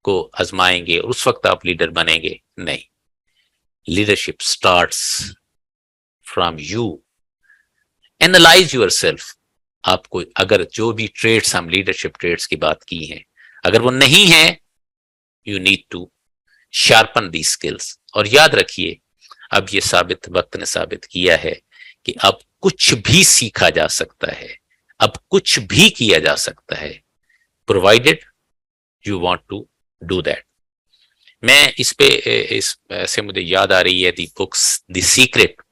کو آزمائیں گے اور اس وقت آپ لیڈر بنیں گے. نہیں، leadership starts from you. Analyse yourself. آپ کو اگر جو بھی ٹریٹس، ہم لیڈرشپ ٹریٹس کی بات کی ہیں، اگر وہ نہیں ہیں، you need to sharpen the skills. اور یاد رکھیے، اب یہ وقت نے ثابت کیا ہے کہ اب کچھ بھی سیکھا جا سکتا ہے، اب کچھ بھی کیا جا سکتا ہے، provided you want to do that. میں اس سے مجھے یاد آ رہی ہے دی بکس دی سیکرٹ.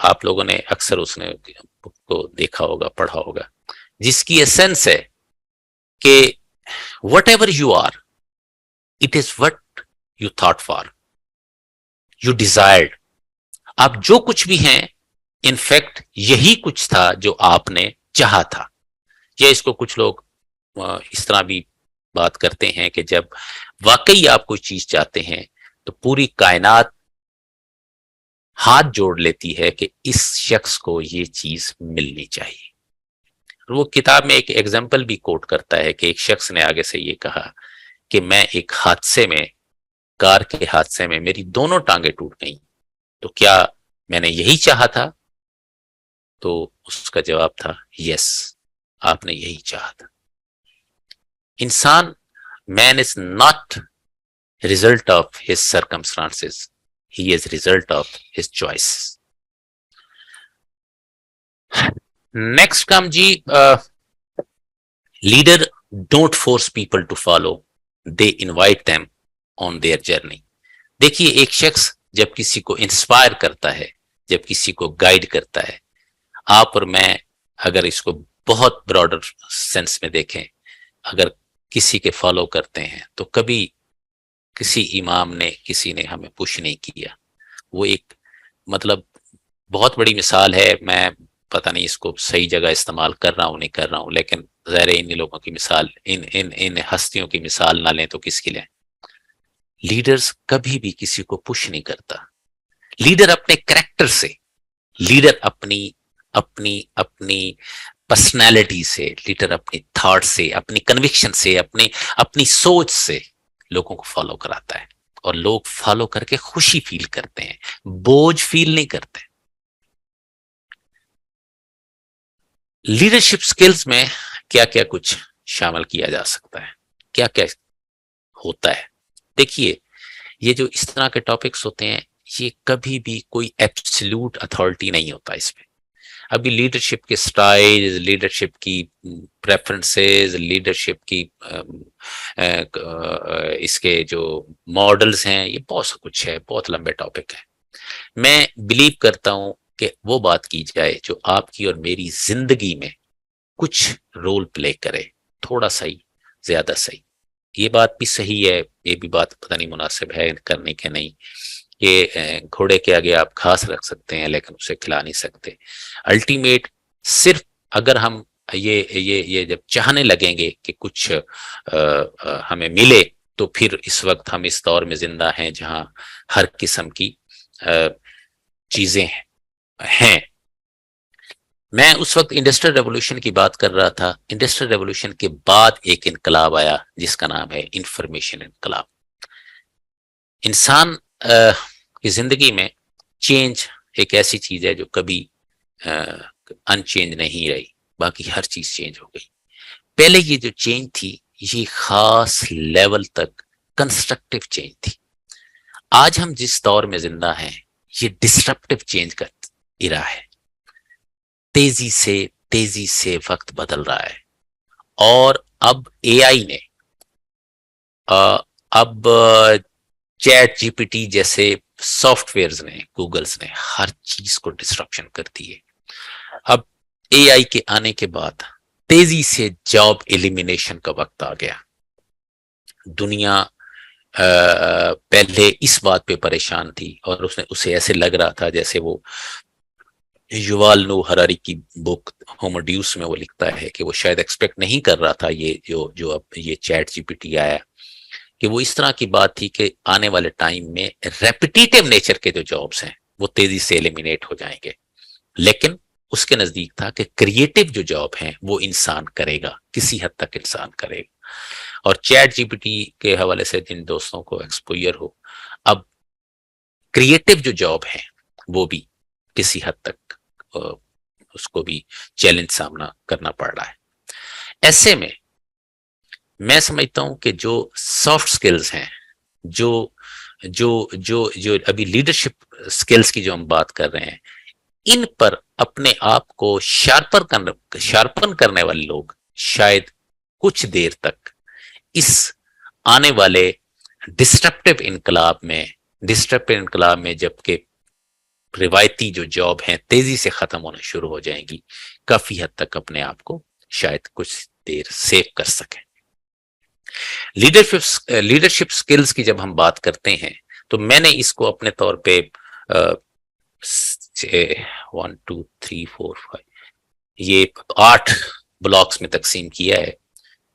آپ لوگوں نے اکثر اس نے بک کو دیکھا ہوگا، پڑھا ہوگا، جس کی ایسنس ہے کہ whatever you are, it is what you thought for, you desired. آپ جو کچھ بھی ہیں، انفیکٹ یہی کچھ تھا جو آپ نے چاہا تھا. یا اس کو کچھ لوگ اس طرح بھی بات کرتے ہیں کہ جب واقعی آپ کوئی چیز چاہتے ہیں تو پوری کائنات ہاتھ جوڑ لیتی ہے کہ اس شخص کو یہ چیز ملنی چاہیے. وہ کتاب میں ایک ایگزامپل بھی کوٹ کرتا ہے کہ ایک شخص نے آگے سے یہ کہا کہ میں ایک کار کے حادثے میں میری دونوں ٹانگیں ٹوٹ گئیں، تو کیا میں نے یہی چاہا تھا؟ تو اس کا جواب تھا یس، آپ نے یہی چاہا تھا. انسان، man is not result of his circumstances, he is result of his choice. Next come جی، leader don't force people to follow, they invite them on their journey. دیکھیے، ایک شخص جب کسی کو انسپائر کرتا ہے، جب کسی کو گائیڈ کرتا ہے، آپ اور میں اگر اس کو بہت براڈر سینس میں دیکھیں، اگر کسی کے فالو کرتے ہیں تو کبھی کسی امام نے، کسی نے ہمیں پش نہیں کیا. وہ ایک مطلب بہت بڑی مثال ہے. میں پتہ نہیں اس کو صحیح جگہ استعمال کر رہا ہوں نہیں کر رہا ہوں، لیکن ظاہر ان لوگوں کی مثال، ان ہستیوں کی مثال نہ لیں تو کس کی لیں؟ لیڈرز کبھی بھی کسی کو پش نہیں کرتا. لیڈر اپنے کریکٹر سے، لیڈر اپنی پرسنالٹی سے، لیڈر اپنی تھاٹ سے، اپنی کنوکشن سے، اپنی سوچ سے لوگوں کو فالو کراتا ہے، اور لوگ فالو کر کے خوشی فیل کرتے ہیں، بوجھ فیل نہیں کرتے. لیڈرشپ سکلز میں کیا کیا کچھ شامل کیا جا سکتا ہے، کیا کیا ہوتا ہے؟ دیکھیے، یہ جو اس طرح کے ٹاپکس ہوتے ہیں، یہ کبھی بھی کوئی ایبسلیوٹ اتھارٹی نہیں ہوتا اس میں. ابھی لیڈرشپ کے سٹائل، لیڈرشپ کی پریفرنسز، لیڈرشپ کی اس کے جو ماڈلز ہیں، یہ بہت سا کچھ ہے، بہت لمبے ٹاپک ہے. میں بلیو کرتا ہوں کہ وہ بات کی جائے جو آپ کی اور میری زندگی میں کچھ رول پلے کرے، تھوڑا صحیح، زیادہ صحیح. یہ بات بھی صحیح ہے، یہ بھی بات پتہ نہیں مناسب ہے کرنے کے نہیں، کہ گھوڑے کے آگے آپ گھاس رکھ سکتے ہیں لیکن اسے کھلا نہیں سکتے. الٹیمیٹ صرف اگر ہم یہ جب چاہنے لگیں گے کہ کچھ ہمیں ملے، تو پھر اس وقت ہم اس دور میں زندہ ہیں جہاں ہر قسم کی چیزیں ہیں. میں اس وقت انڈسٹریل ریولوشن کی بات کر رہا تھا. انڈسٹریل ریولوشن کے بعد ایک انقلاب آیا جس کا نام ہے انفارمیشن انقلاب. انسان کی زندگی میں چینج ایک ایسی چیز ہے جو کبھی ان چینج نہیں رہی، باقی ہر چیز چینج ہو گئی. پہلے یہ جو چینج تھی یہ خاص لیول تک کنسٹرکٹیو چینج تھی. آج ہم جس دور میں زندہ ہیں یہ ڈسٹرپٹیو چینج کا ایرا ہے. تیزی سے وقت بدل رہا ہے، اور اب اے آئی نے اب چیٹ جی پی ٹی جیسے سافٹ ویئرز نے، گوگلز نے ہر چیز کو ڈسٹرپشن کر دی ہے. اب اے آئی کے آنے کے بعد تیزی سے جاب ایلیمینیشن کا وقت آ گیا. دنیا پہلے اس بات پہ پریشان تھی، اور اسے ایسے لگ رہا تھا جیسے وہ یووال نو ہراری کی بک ہومو ڈیوس میں وہ لکھتا ہے کہ وہ شاید ایکسپیکٹ نہیں کر رہا تھا یہ جو اب یہ چیٹ جی پی ٹی آیا، کہ وہ اس طرح کی بات تھی کہ آنے والے ٹائم میں ریپیٹیٹیو نیچر کے جو جابس ہیں وہ تیزی سے ایلیمینیٹ ہو جائیں گے. لیکن اس کے نزدیک تھا کہ کریٹیو جو جاب ہیں وہ انسان کرے گا، کسی حد تک انسان کرے گا. اور چیٹ جی پی ٹی کے حوالے سے جن دوستوں کو ایکسپوئر ہو، اب کریٹیو جو جاب ہیں وہ بھی کسی حد تک اس کو بھی چیلنج سامنا کرنا پڑ رہا ہے. ایسے میں میں سمجھتا ہوں کہ جو سافٹ سکلز ہیں، جو جو جو جو ابھی لیڈرشپ سکلز کی جو ہم بات کر رہے ہیں، ان پر اپنے آپ کو شارپن کرنے والے لوگ شاید کچھ دیر تک اس آنے والے ڈسٹرپٹیو انقلاب میں جبکہ روایتی جو جاب ہیں تیزی سے ختم ہونا شروع ہو جائیں گی، کافی حد تک اپنے آپ کو شاید کچھ دیر سیو کر سکیں. لیڈرشپ سکلز کی جب ہم بات کرتے ہیں تو میں نے اس کو اپنے طور پہ 1 2 3 4 5 یہ 8 بلاکس میں تقسیم کیا ہے.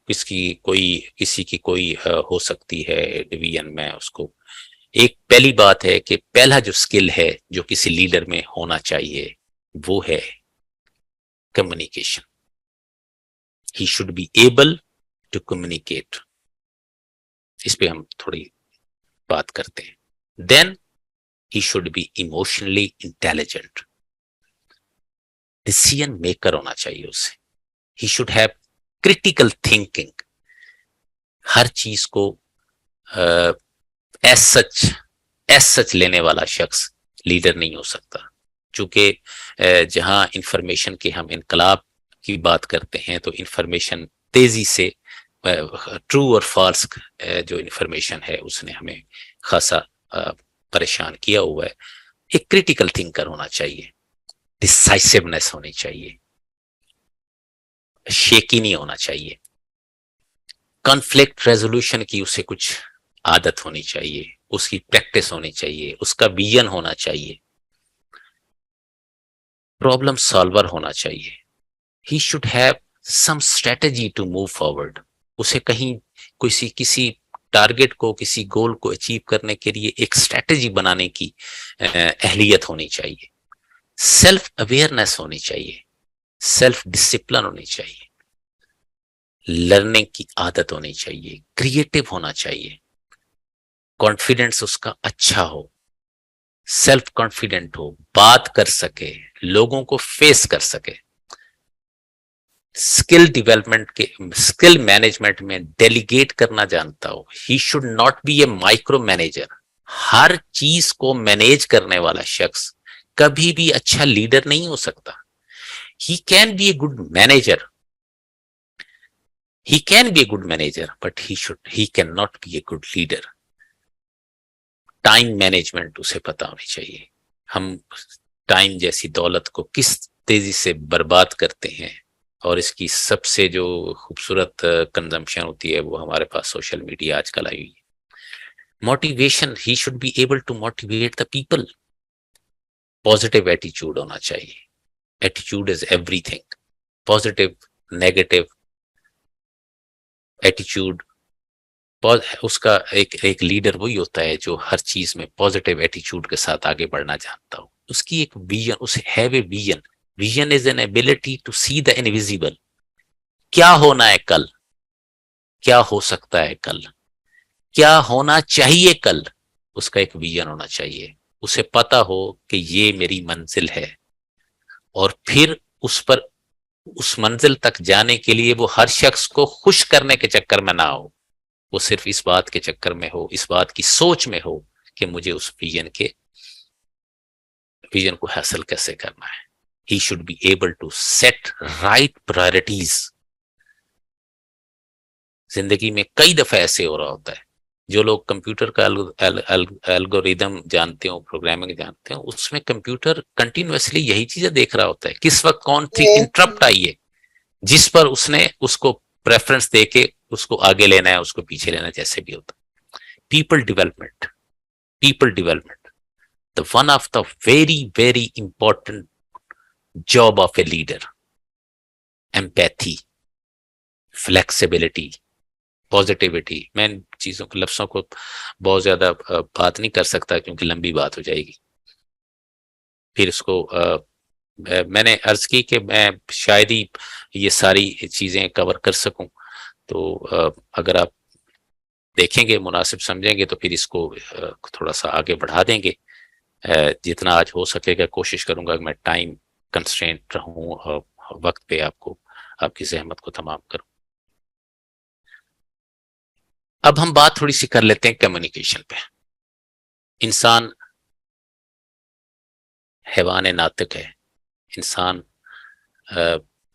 کسی کی کوئی ہو سکتی ہے ڈویژن. میں اس کو ایک پہلی بات ہے کہ پہلا جو سکل ہے جو کسی لیڈر میں ہونا چاہیے وہ ہے communication. He should be able to communicate. اس پہ ہم تھوڑی بات کرتے ہیں. Then he should be emotionally intelligent. Decision maker ہونا چاہیے اسے. He should have critical thinking. ہر چیز کو ایز سچ لینے والا شخص لیڈر نہیں ہو سکتا. چونکہ جہاں انفارمیشن کے ہم انقلاب کی بات کرتے ہیں تو انفارمیشن تیزی سے ٹرو اور فالس جو انفارمیشن ہے اس نے ہمیں خاصا پریشان کیا ہوا ہے. ایک کریٹیکل تھنکر ہونا چاہیے. ڈیسائسونیس ہونی چاہیے. شیکی نہیں ہونا چاہیے. کانفلکٹ ریزولوشن کی اسے کچھ عادت ہونی چاہیے، اس کی پریکٹس ہونی چاہیے، اس کا ویژن ہونا چاہیے. پرابلم سالور ہونا چاہیے. He should have some strategy to move forward. اسے کہیں کسی ٹارگٹ کو، کسی گول کو اچیو کرنے کے لیے ایک اسٹریٹجی بنانے کی اہلیت ہونی چاہیے. سیلف اویئرنیس ہونی چاہیے. سیلف ڈسپلن ہونی چاہیے. لرننگ کی عادت ہونی چاہیے. کریٹو ہونا چاہیے. کانفیڈنس اس کا اچھا ہو. سیلف کانفیڈنٹ ہو. بات کر سکے. لوگوں کو فیس کر سکے. اسکل ڈیولپمنٹ کے اسکل مینجمنٹ میں ڈیلیگیٹ کرنا جانتا ہو. He should not be a micro manager. ہر چیز کو مینیج کرنے والا شخص کبھی بھی اچھا لیڈر نہیں ہو سکتا. He can be a good manager. He can be a good manager, but he cannot be a good leader. Time management اسے پتا ہونی چاہیے. ہم ٹائم جیسی دولت کو کس تیزی سے برباد کرتے ہیں، اور اس کی سب سے جو خوبصورت کنزمپشن ہوتی ہے وہ ہمارے پاس سوشل میڈیا آج کل آئی ہوئی ہے. Motivation. He should be able to motivate the people. Positive ایٹیچیوڈ ہونا چاہیے. ایٹیچیوڈ is everything. Positive negative ایٹیچیوڈ. اس کا ایک لیڈر وہی ہوتا ہے جو ہر چیز میں پازیٹیو ایٹیچیوڈ کے ساتھ آگے بڑھنا جانتا ہو. اس کی ایک ویژن، اسے have a vision. Vision is an ability to see the invisible. کیا ہونا ہے کل، کیا ہو سکتا ہے کل، کیا ہونا چاہیے کل، اس کا ایک ویژن ہونا چاہیے. اسے پتا ہو کہ یہ میری منزل ہے، اور پھر اس منزل تک جانے کے لیے وہ ہر شخص کو خوش کرنے کے چکر میں نہ ہو، وہ صرف اس بات کے چکر میں ہو، اس بات کی سوچ میں ہو کہ مجھے اس ویژن کو حاصل کیسے کرنا ہے. He should be able to set right priorities. زندگی میں کئی دفعہ ایسے ہو رہا ہوتا ہے، جو لوگ کمپیوٹر کا الگوریدم جانتے ہوں، پروگرامنگ جانتے ہوں، اس میں کمپیوٹر کنٹینیوسلی یہی چیزیں دیکھ رہا ہوتا ہے، کس وقت کون سی انٹرپٹ آئی ہے جس پر اس نے اس کو پریفرنس دے کے اس کو آگے لینا ہے، اس کو پیچھے لینا ہے، جیسے بھی ہوتا. People development the one of the very very important job of a leader. empathy, flexibility, positivity. میں ان چیزوں کو، لفظوں کو بہت زیادہ بات نہیں کر سکتا کیونکہ لمبی بات ہو جائے گی. پھر اس کو میں نے عرض کی کہ میں شاید ہی یہ ساری چیزیں کور کر سکوں، تو اگر آپ دیکھیں گے، مناسب سمجھیں گے، تو پھر اس کو تھوڑا سا آگے بڑھا دیں گے. جتنا آج ہو سکے گا کوشش کروں گا کہ میں ٹائم کنسٹرینٹ رہوں اور وقت پہ آپ کی زحمت کو تمام کروں. اب ہم بات تھوڑی سی کر لیتے ہیں کمیونیکیشن پہ. انسان حیوان ناطق ہے، انسان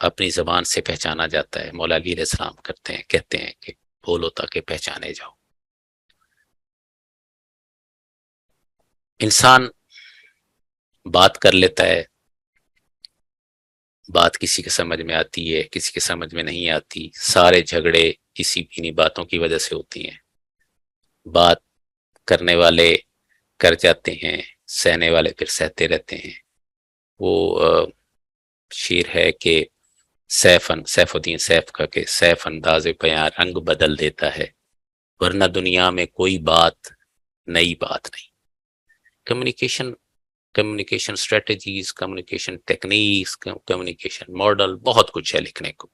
اپنی زبان سے پہچانا جاتا ہے. مولا علی علیہ السلام کہتے ہیں کہ بولو تاکہ پہچانے جاؤ. انسان بات کر لیتا ہے، بات کسی کے سمجھ میں آتی ہے، کسی کے سمجھ میں نہیں آتی. سارے جھگڑے انہی باتوں کی وجہ سے ہوتی ہیں. بات کرنے والے کر جاتے ہیں، سہنے والے پھر سہتے رہتے ہیں. وہ شعر ہے کہ سیف الدین سیف کا کہ سیف انداز بیاں رنگ بدل دیتا ہے، ورنہ دنیا میں کوئی بات نئی بات نہیں. Communication strategies, communication techniques, communication model, بہت کچھ ہے لکھنے کو.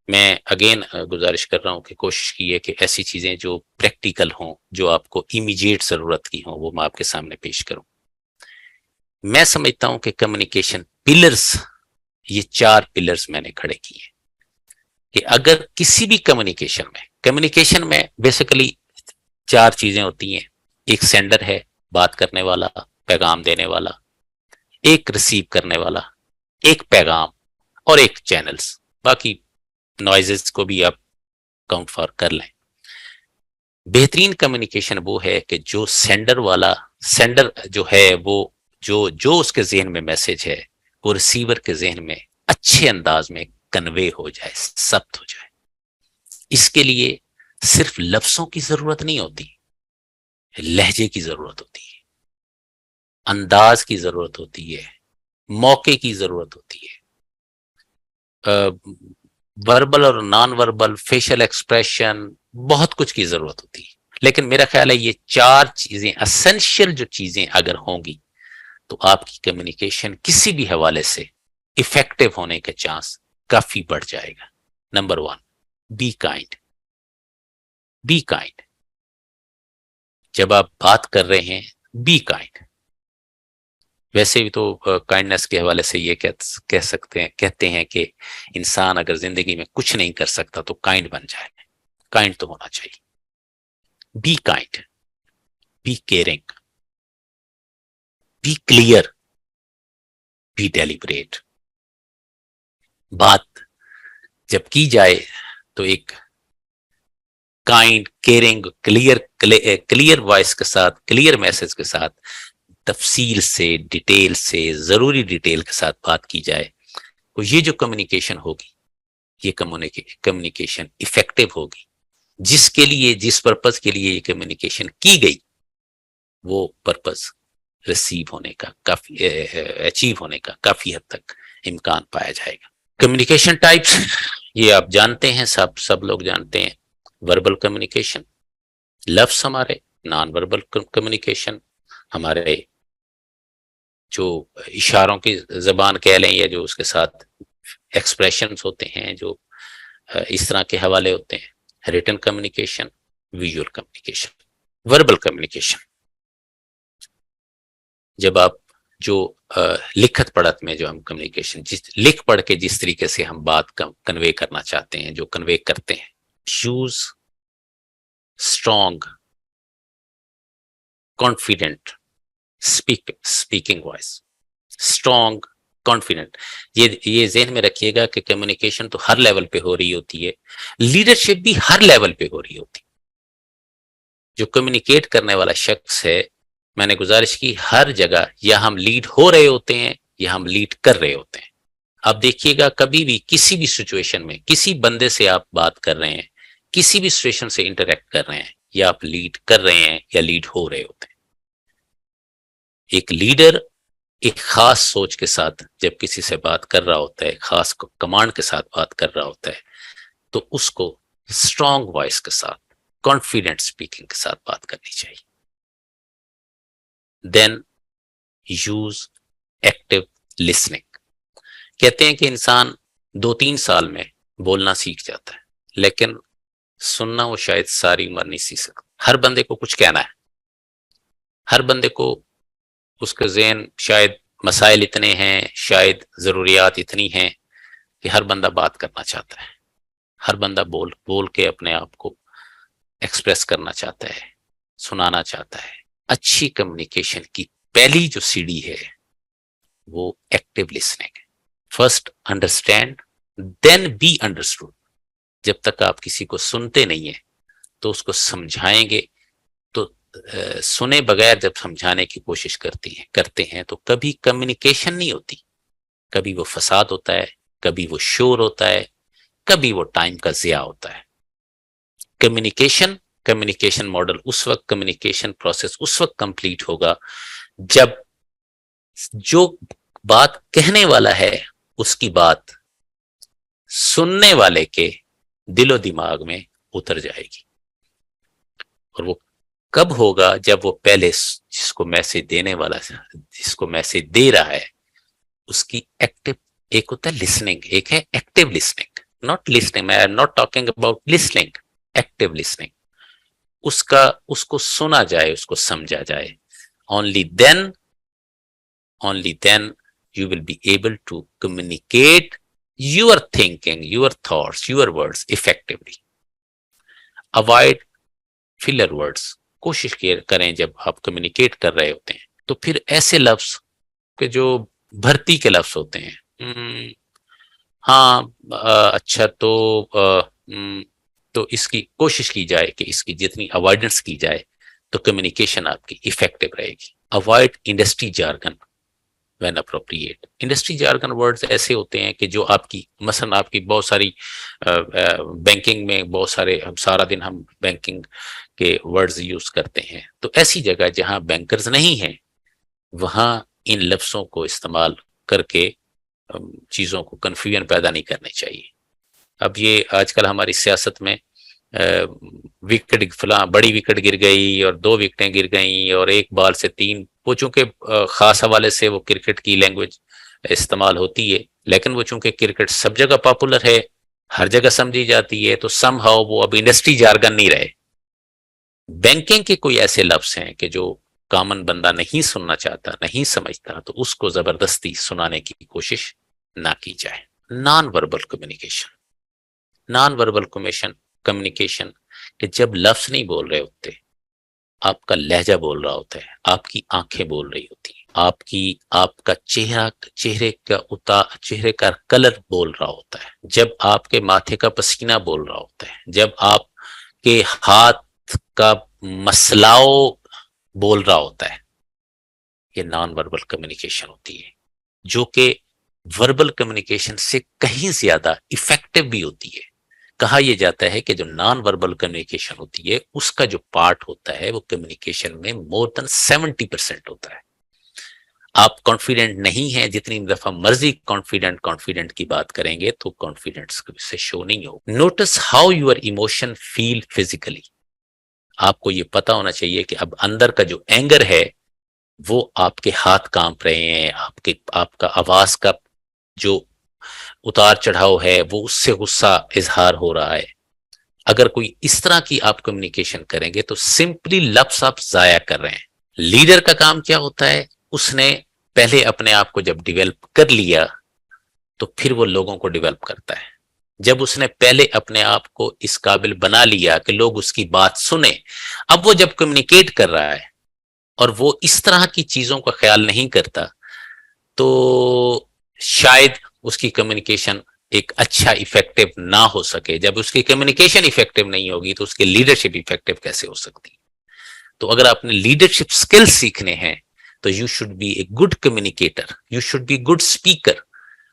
میں اگین گزارش کر رہا ہوں کہ کوشش کی ہے کہ ایسی چیزیں جو پریکٹیکل ہوں، جو آپ کو امیجیٹ ضرورت کی ہوں، وہ میں آپ کے سامنے پیش کروں. میں سمجھتا ہوں کہ کمیونیکیشن پلرز، یہ 4 پلرز میں نے کھڑے کیے ہیں کہ اگر کسی بھی کمیونیکیشن میں بیسیکلی 4 چیزیں ہوتی ہیں. ایک سینڈر ہے، بات کرنے والا، پیغام دینے والا، ایک ریسیو کرنے والا، ایک پیغام، اور ایک چینلز. باقی نوائزز کو بھی آپ کاؤنٹ فار کر لیں. بہترین کمیونیکیشن وہ ہے کہ جو سینڈر جو ہے، وہ جو اس کے ذہن میں میسج ہے، وہ ریسیور کے ذہن میں اچھے انداز میں کنوے ہو جائے، ثبت ہو جائے. اس کے لیے صرف لفظوں کی ضرورت نہیں ہوتی، لہجے کی ضرورت ہوتی ہے، انداز کی ضرورت ہوتی ہے، موقع کی ضرورت ہوتی ہے، وربل اور نان وربل، فیشل ایکسپریشن، بہت کچھ کی ضرورت ہوتی ہے. لیکن میرا خیال ہے یہ 4 چیزیں اسینشیل جو چیزیں اگر ہوں گی تو آپ کی کمیونیکیشن کسی بھی حوالے سے افیکٹو ہونے کا چانس کافی بڑھ جائے گا. Number 1، be kind. Be kind. جب آپ بات کر رہے ہیں، بی کائنڈ. ویسے بھی تو کائنڈنس کے حوالے سے یہ کہتے ہیں کہ انسان اگر زندگی میں کچھ نہیں کر سکتا تو کائنڈ بن جائے. کائنڈ تو ہونا چاہیے. Be kind, be caring, be clear, be deliberate. بات جب کی جائے تو ایک کائنڈ، کیئرنگ، کلیئر وائس کے ساتھ، کلیئر میسج کے ساتھ، تفصیل سے، ڈیٹیل سے، ضروری ڈیٹیل کے ساتھ بات کی جائے. تو یہ جو کمیونیکیشن ہوگی، یہ کمیونیکیشن افیکٹو ہوگی. جس پرپز کے لیے یہ کمیونیکیشن کی گئی، وہ پرپز ریسیو ہونے کا، اچیو ہونے کا کافی حد تک امکان پایا جائے گا. کمیونیکیشن ٹائپس یہ آپ جانتے ہیں، سب لوگ جانتے ہیں. وربل کمیونیکیشن، لفظ ہمارے. نان وربل کمیونیکیشن ہمارے جو اشاروں کی زبان کہہ لیں، یا جو اس کے ساتھ ایکسپریشنز ہوتے ہیں، جو اس طرح کے حوالے ہوتے ہیں. Written communication, visual communication. Verbal communication جب آپ جو لکھت پڑھت میں جو ہم کمیونیکیشن لکھ پڑھ کے جس طریقے سے ہم بات کنوے کرنا چاہتے ہیں، جو کنوے کرتے ہیں. Use strong confident speaking voice. Strong confident, یہ ذہن میں رکھیے گا کہ کمیونیکیشن تو ہر لیول پہ ہو رہی ہوتی ہے، لیڈرشپ بھی ہر لیول پہ ہو رہی ہوتی ہے. جو کمیونیکیٹ کرنے والا شخص ہے، میں نے گزارش کی، ہر جگہ یا ہم لیڈ ہو رہے ہوتے ہیں یا ہم لیڈ کر رہے ہوتے ہیں. آپ دیکھیے گا کبھی بھی کسی بھی سچویشن میں کسی بندے سے آپ بات کر رہے ہیں، کسی بھی سچویشن سے انٹریکٹ کر رہے ہیں، یا آپ لیڈ کر رہے ہیں یا لیڈ ہو رہے ہوتے ہیں. ایک لیڈر ایک خاص سوچ کے ساتھ جب کسی سے بات کر رہا ہوتا ہے، خاص کمانڈ کے ساتھ بات کر رہا ہوتا ہے، تو اس کو اسٹرانگ وائس کے ساتھ، کانفیڈنٹ اسپیکنگ کے ساتھ بات کرنی چاہیے. Then use active listening. کہتے ہیں کہ انسان 2-3 سال میں بولنا سیکھ جاتا ہے، لیکن سننا وہ شاید ساری عمر نہیں سیکھ سکتا. ہر بندے کو کچھ کہنا ہے، ہر بندے کو اس کا ذہن شاید مسائل اتنے ہیں، شاید ضروریات اتنی ہیں کہ ہر بندہ بات کرنا چاہتا ہے، ہر بندہ بول کے اپنے آپ کو ایکسپریس کرنا چاہتا ہے، سنانا چاہتا ہے. اچھی کمیونیکیشن کی پہلی جو سیڑھی ہے وہ ایکٹیو لسننگ ہے. First understand then be understood. جب تک آپ کسی کو سنتے نہیں ہیں تو اس کو سمجھائیں گے، تو سنے بغیر جب سمجھانے کی کوشش کرتے ہیں تو کبھی کمیونیکیشن نہیں ہوتی. کبھی وہ فساد ہوتا ہے، کبھی وہ شور ہوتا ہے، کبھی وہ ٹائم کا ضیاع ہوتا ہے. کمیونیکیشن ماڈل اس وقت، کمیونیکیشن پروسیس اس وقت کمپلیٹ ہوگا جب جو بات کہنے والا ہے اس کی بات سننے والے کے دل و دماغ میں اتر جائے گی. اور وہ کب ہوگا؟ جب وہ پہلے جس کو میسج دینے والا، جس کو میسج دے رہا ہے، اس کی ایکٹیو، ایک ہوتا ہے لسننگ، ایک ہے ایکٹیو لسننگ. ناٹ لسننگ، میں not talking about listening, active listening. اس کو سنا جائے، اس کو سمجھا جائے. only then you will be able to communicate your thinking, your thoughts, your words effectively. avoid filler words. کوشش کریں جب آپ کمیونیکیٹ کر رہے ہوتے ہیں تو پھر ایسے لفظ کہ جو بھرتی کے لفظ ہوتے ہیں، ہاں اچھا، تو اس کی کوشش کی جائے کہ اس کی جتنی اوائڈنس کی جائے تو کمیونیکیشن آپ کی افیکٹو رہے گی. Avoid industry jargon when appropriate. Industry jargon words ایسے ہوتے ہیں کہ جو آپ کی، مثلا آپ کی بہت ساری بینکنگ میں بہت سارے، سارا دن ہم بینکنگ کے ورڈز یوز کرتے ہیں، تو ایسی جگہ جہاں بینکرز نہیں ہیں وہاں ان لفظوں کو استعمال کر کے چیزوں کو کنفیوژن پیدا نہیں کرنی چاہیے. اب یہ آج کل ہماری سیاست میں وکٹ فلاں بڑی وکٹ گر گئی اور 2 وکٹیں گر گئیں اور 1 بال سے 3، وہ چونکہ خاص حوالے سے وہ کرکٹ کی لینگویج استعمال ہوتی ہے، لیکن وہ چونکہ کرکٹ سب جگہ پاپولر ہے، ہر جگہ سمجھی جاتی ہے، تو سم ہاؤ وہ اب انڈسٹری جارگن نہیں رہے. بینکنگ کے کوئی ایسے لفظ ہیں کہ جو کامن بندہ نہیں سننا چاہتا، نہیں سمجھتا، تو اس کو زبردستی سنانے کی کوشش نہ کی جائے. Naan verbal communication. Naan verbal communication کہ جب لفظ نہیں بول رہے ہوتے، آپ کا لہجہ بول رہا ہوتا ہے، آپ کی آنکھیں بول رہی ہوتی ہیں، آپ کا چہرے کا کلر بول رہا ہوتا ہے، جب آپ کے ماتھے کا پسینہ بول رہا ہوتا ہے، جب آپ کے ہاتھ کا مسلاؤ بول رہا ہوتا ہے، یہ نان وربل کمیونیکیشن ہوتی ہے، جو کہ وربل کمیونیکیشن سے کہیں زیادہ افیکٹو بھی ہوتی ہے. کہا یہ جاتا ہے کہ جو نان وربل کمیونیکیشن ہوتی ہے اس کا جو پارٹ ہوتا ہے وہ کمیونیکیشن میں more than 70% ہوتا ہے. آپ کانفیڈنٹ نہیں ہیں، جتنی دفعہ مرضی کانفیڈنٹ کی بات کریں گے تو کانفیڈنس سے شو نہیں ہو. Notice how your emotion feel physically. آپ کو یہ پتا ہونا چاہیے کہ اب اندر کا جو اینگر ہے وہ آپ کے ہاتھ کانپ رہے ہیں، آپ کا آواز کا جو اتار چڑھاؤ ہے وہ اس سے غصہ اظہار ہو رہا ہے. اگر کوئی اس طرح کی آپ کمیونیکیشن کریں گے تو سمپلی لفظ آپ ضائع کر رہے ہیں. لیڈر کا کام کیا ہوتا ہے؟ اس نے پہلے اپنے آپ کو جب ڈیولپ کر لیا تو پھر وہ لوگوں کو ڈیولپ کرتا ہے. جب اس نے پہلے اپنے آپ کو اس قابل بنا لیا کہ لوگ اس کی بات سنیں، اب وہ جب کمیونیکیٹ کر رہا ہے اور وہ اس طرح کی چیزوں کا خیال نہیں کرتا تو شاید اس کی کمیونیکیشن ایک اچھا ایفیکٹو نہ ہو سکے. جب اس کی کمیونیکیشن ایفیکٹو نہیں ہوگی تو اس کی لیڈرشپ ایفیکٹو کیسے ہو سکتی؟ تو اگر آپ نے لیڈرشپ سکل سیکھنے ہیں تو you should be a good communicator, you should be good speaker.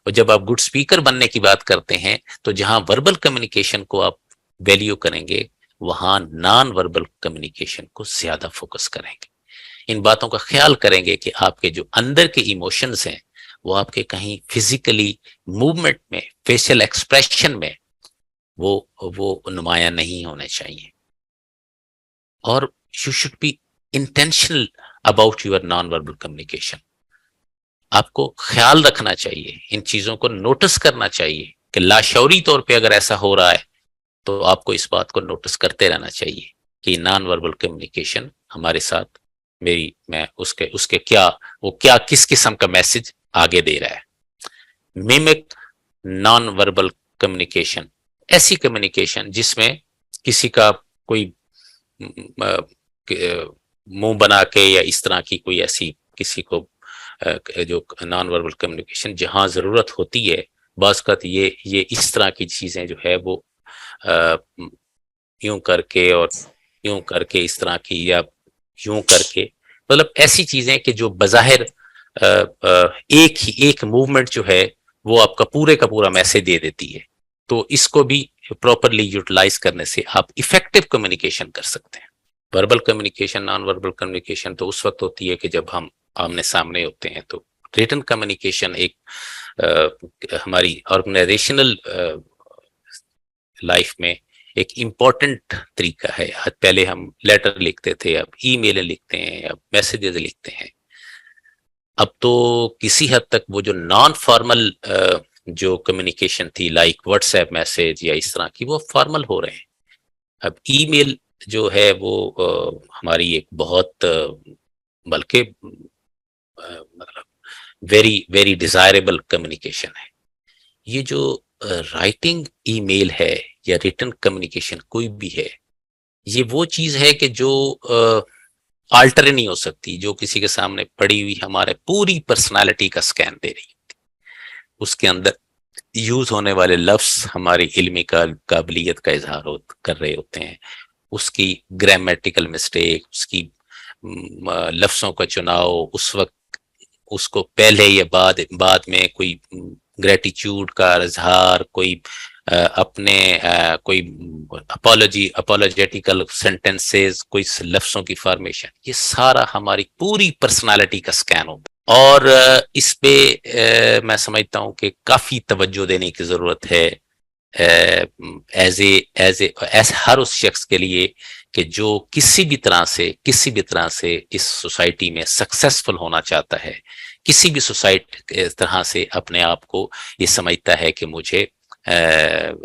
اور جب آپ گڈ اسپیکر بننے کی بات کرتے ہیں تو جہاں وربل کمیونیکیشن کو آپ ویلیو کریں گے وہاں نان وربل کمیونیکیشن کو زیادہ فوکس کریں گے. ان باتوں کا خیال کریں گے کہ آپ کے جو اندر کے ایموشنز ہیں وہ آپ کے کہیں فزیکلی موومنٹ میں، فیشل ایکسپریشن میں وہ نمایاں نہیں ہونے چاہیے. اور you should be intentional about your non verbal communication. آپ کو خیال رکھنا چاہیے، ان چیزوں کو نوٹس کرنا چاہیے کہ لاشعوری طور پہ اگر ایسا ہو رہا ہے تو آپ کو اس بات کو نوٹس کرتے رہنا چاہیے کہ نان وربل کمیونیکیشن ہمارے ساتھ میں اس کے کیا کس قسم کا میسج آگے دے رہا ہے. میمک نان وربل کمیونیکیشن، ایسی کمیونیکیشن جس میں کسی کا کوئی منہ بنا کے یا اس طرح کی کوئی ایسی کسی کو جو نان وربل کمیونیکیشن جہاں ضرورت ہوتی ہے بعض کا یہ اس طرح کی چیزیں جو ہے وہ یوں کر کے اور یوں کر کے اس طرح کی یا یوں کر کے، مطلب ایسی چیزیں کہ جو بظاہر ایک موومنٹ جو ہے وہ آپ کا پورا میسج دے دیتی ہے. تو اس کو بھی پراپرلی یوٹیلائز کرنے سے آپ ایفیکٹو کمیونیکیشن کر سکتے ہیں. Verbal communication, naan verbal communication تو اس وقت ہوتی ہے کہ جب ہم آمنے سامنے ہوتے ہیں. تو ریٹن کمیونیکیشن ایک ہماری آرگنائزیشنل لائف میں ایک امپورٹنٹ طریقہ ہے. پہلے ہم لیٹر لکھتے تھے، اب ای میل لکھتے ہیں، اب میسیجز لکھتے ہیں. اب تو کسی حد تک وہ جو نان فارمل جو کمیونیکیشن تھی لائک واٹس ایپ میسج یا اس طرح کی وہ فارمل ہو رہے ہیں. اب ای میل جو ہے وہ ہماری ایک بہت بلکہ مطلب ویری ویری ڈیزائربل کمیونیکیشن ہے. یہ جو رائٹنگ ای میل ہے یا ریٹن کمیونیکیشن کوئی بھی ہے، یہ وہ چیز ہے کہ جو آلٹر نہیں ہو سکتی، جو کسی کے سامنے پڑی ہوئی ہمارے پوری پرسنالٹی کا سکین دے رہی ہوتی. اس کے اندر یوز ہونے والے لفظ ہماری علمی قابلیت کا اظہار کر رہے ہوتے ہیں. اس کی گرامیٹیکل مسٹیک، اس کی لفظوں کا چناؤ، اس وقت اس کو پہلے یا بعد میں کوئی گریٹیچیوڈ کا اظہار، کوئی اپنے کوئی اپولوجیٹیکل سینٹنسز، کوئی لفظوں کی فارمیشن، یہ سارا ہماری پوری پرسنالٹی کا سکین ہوتا ہے. اور اس پہ میں سمجھتا ہوں کہ کافی توجہ دینے کی ضرورت ہے ہر اس شخص کے لیے کہ جو کسی بھی طرح سے اس سوسائٹی میں سکسیسفل ہونا چاہتا ہے، کسی بھی سوسائٹی طرح سے اپنے آپ کو یہ سمجھتا ہے کہ مجھے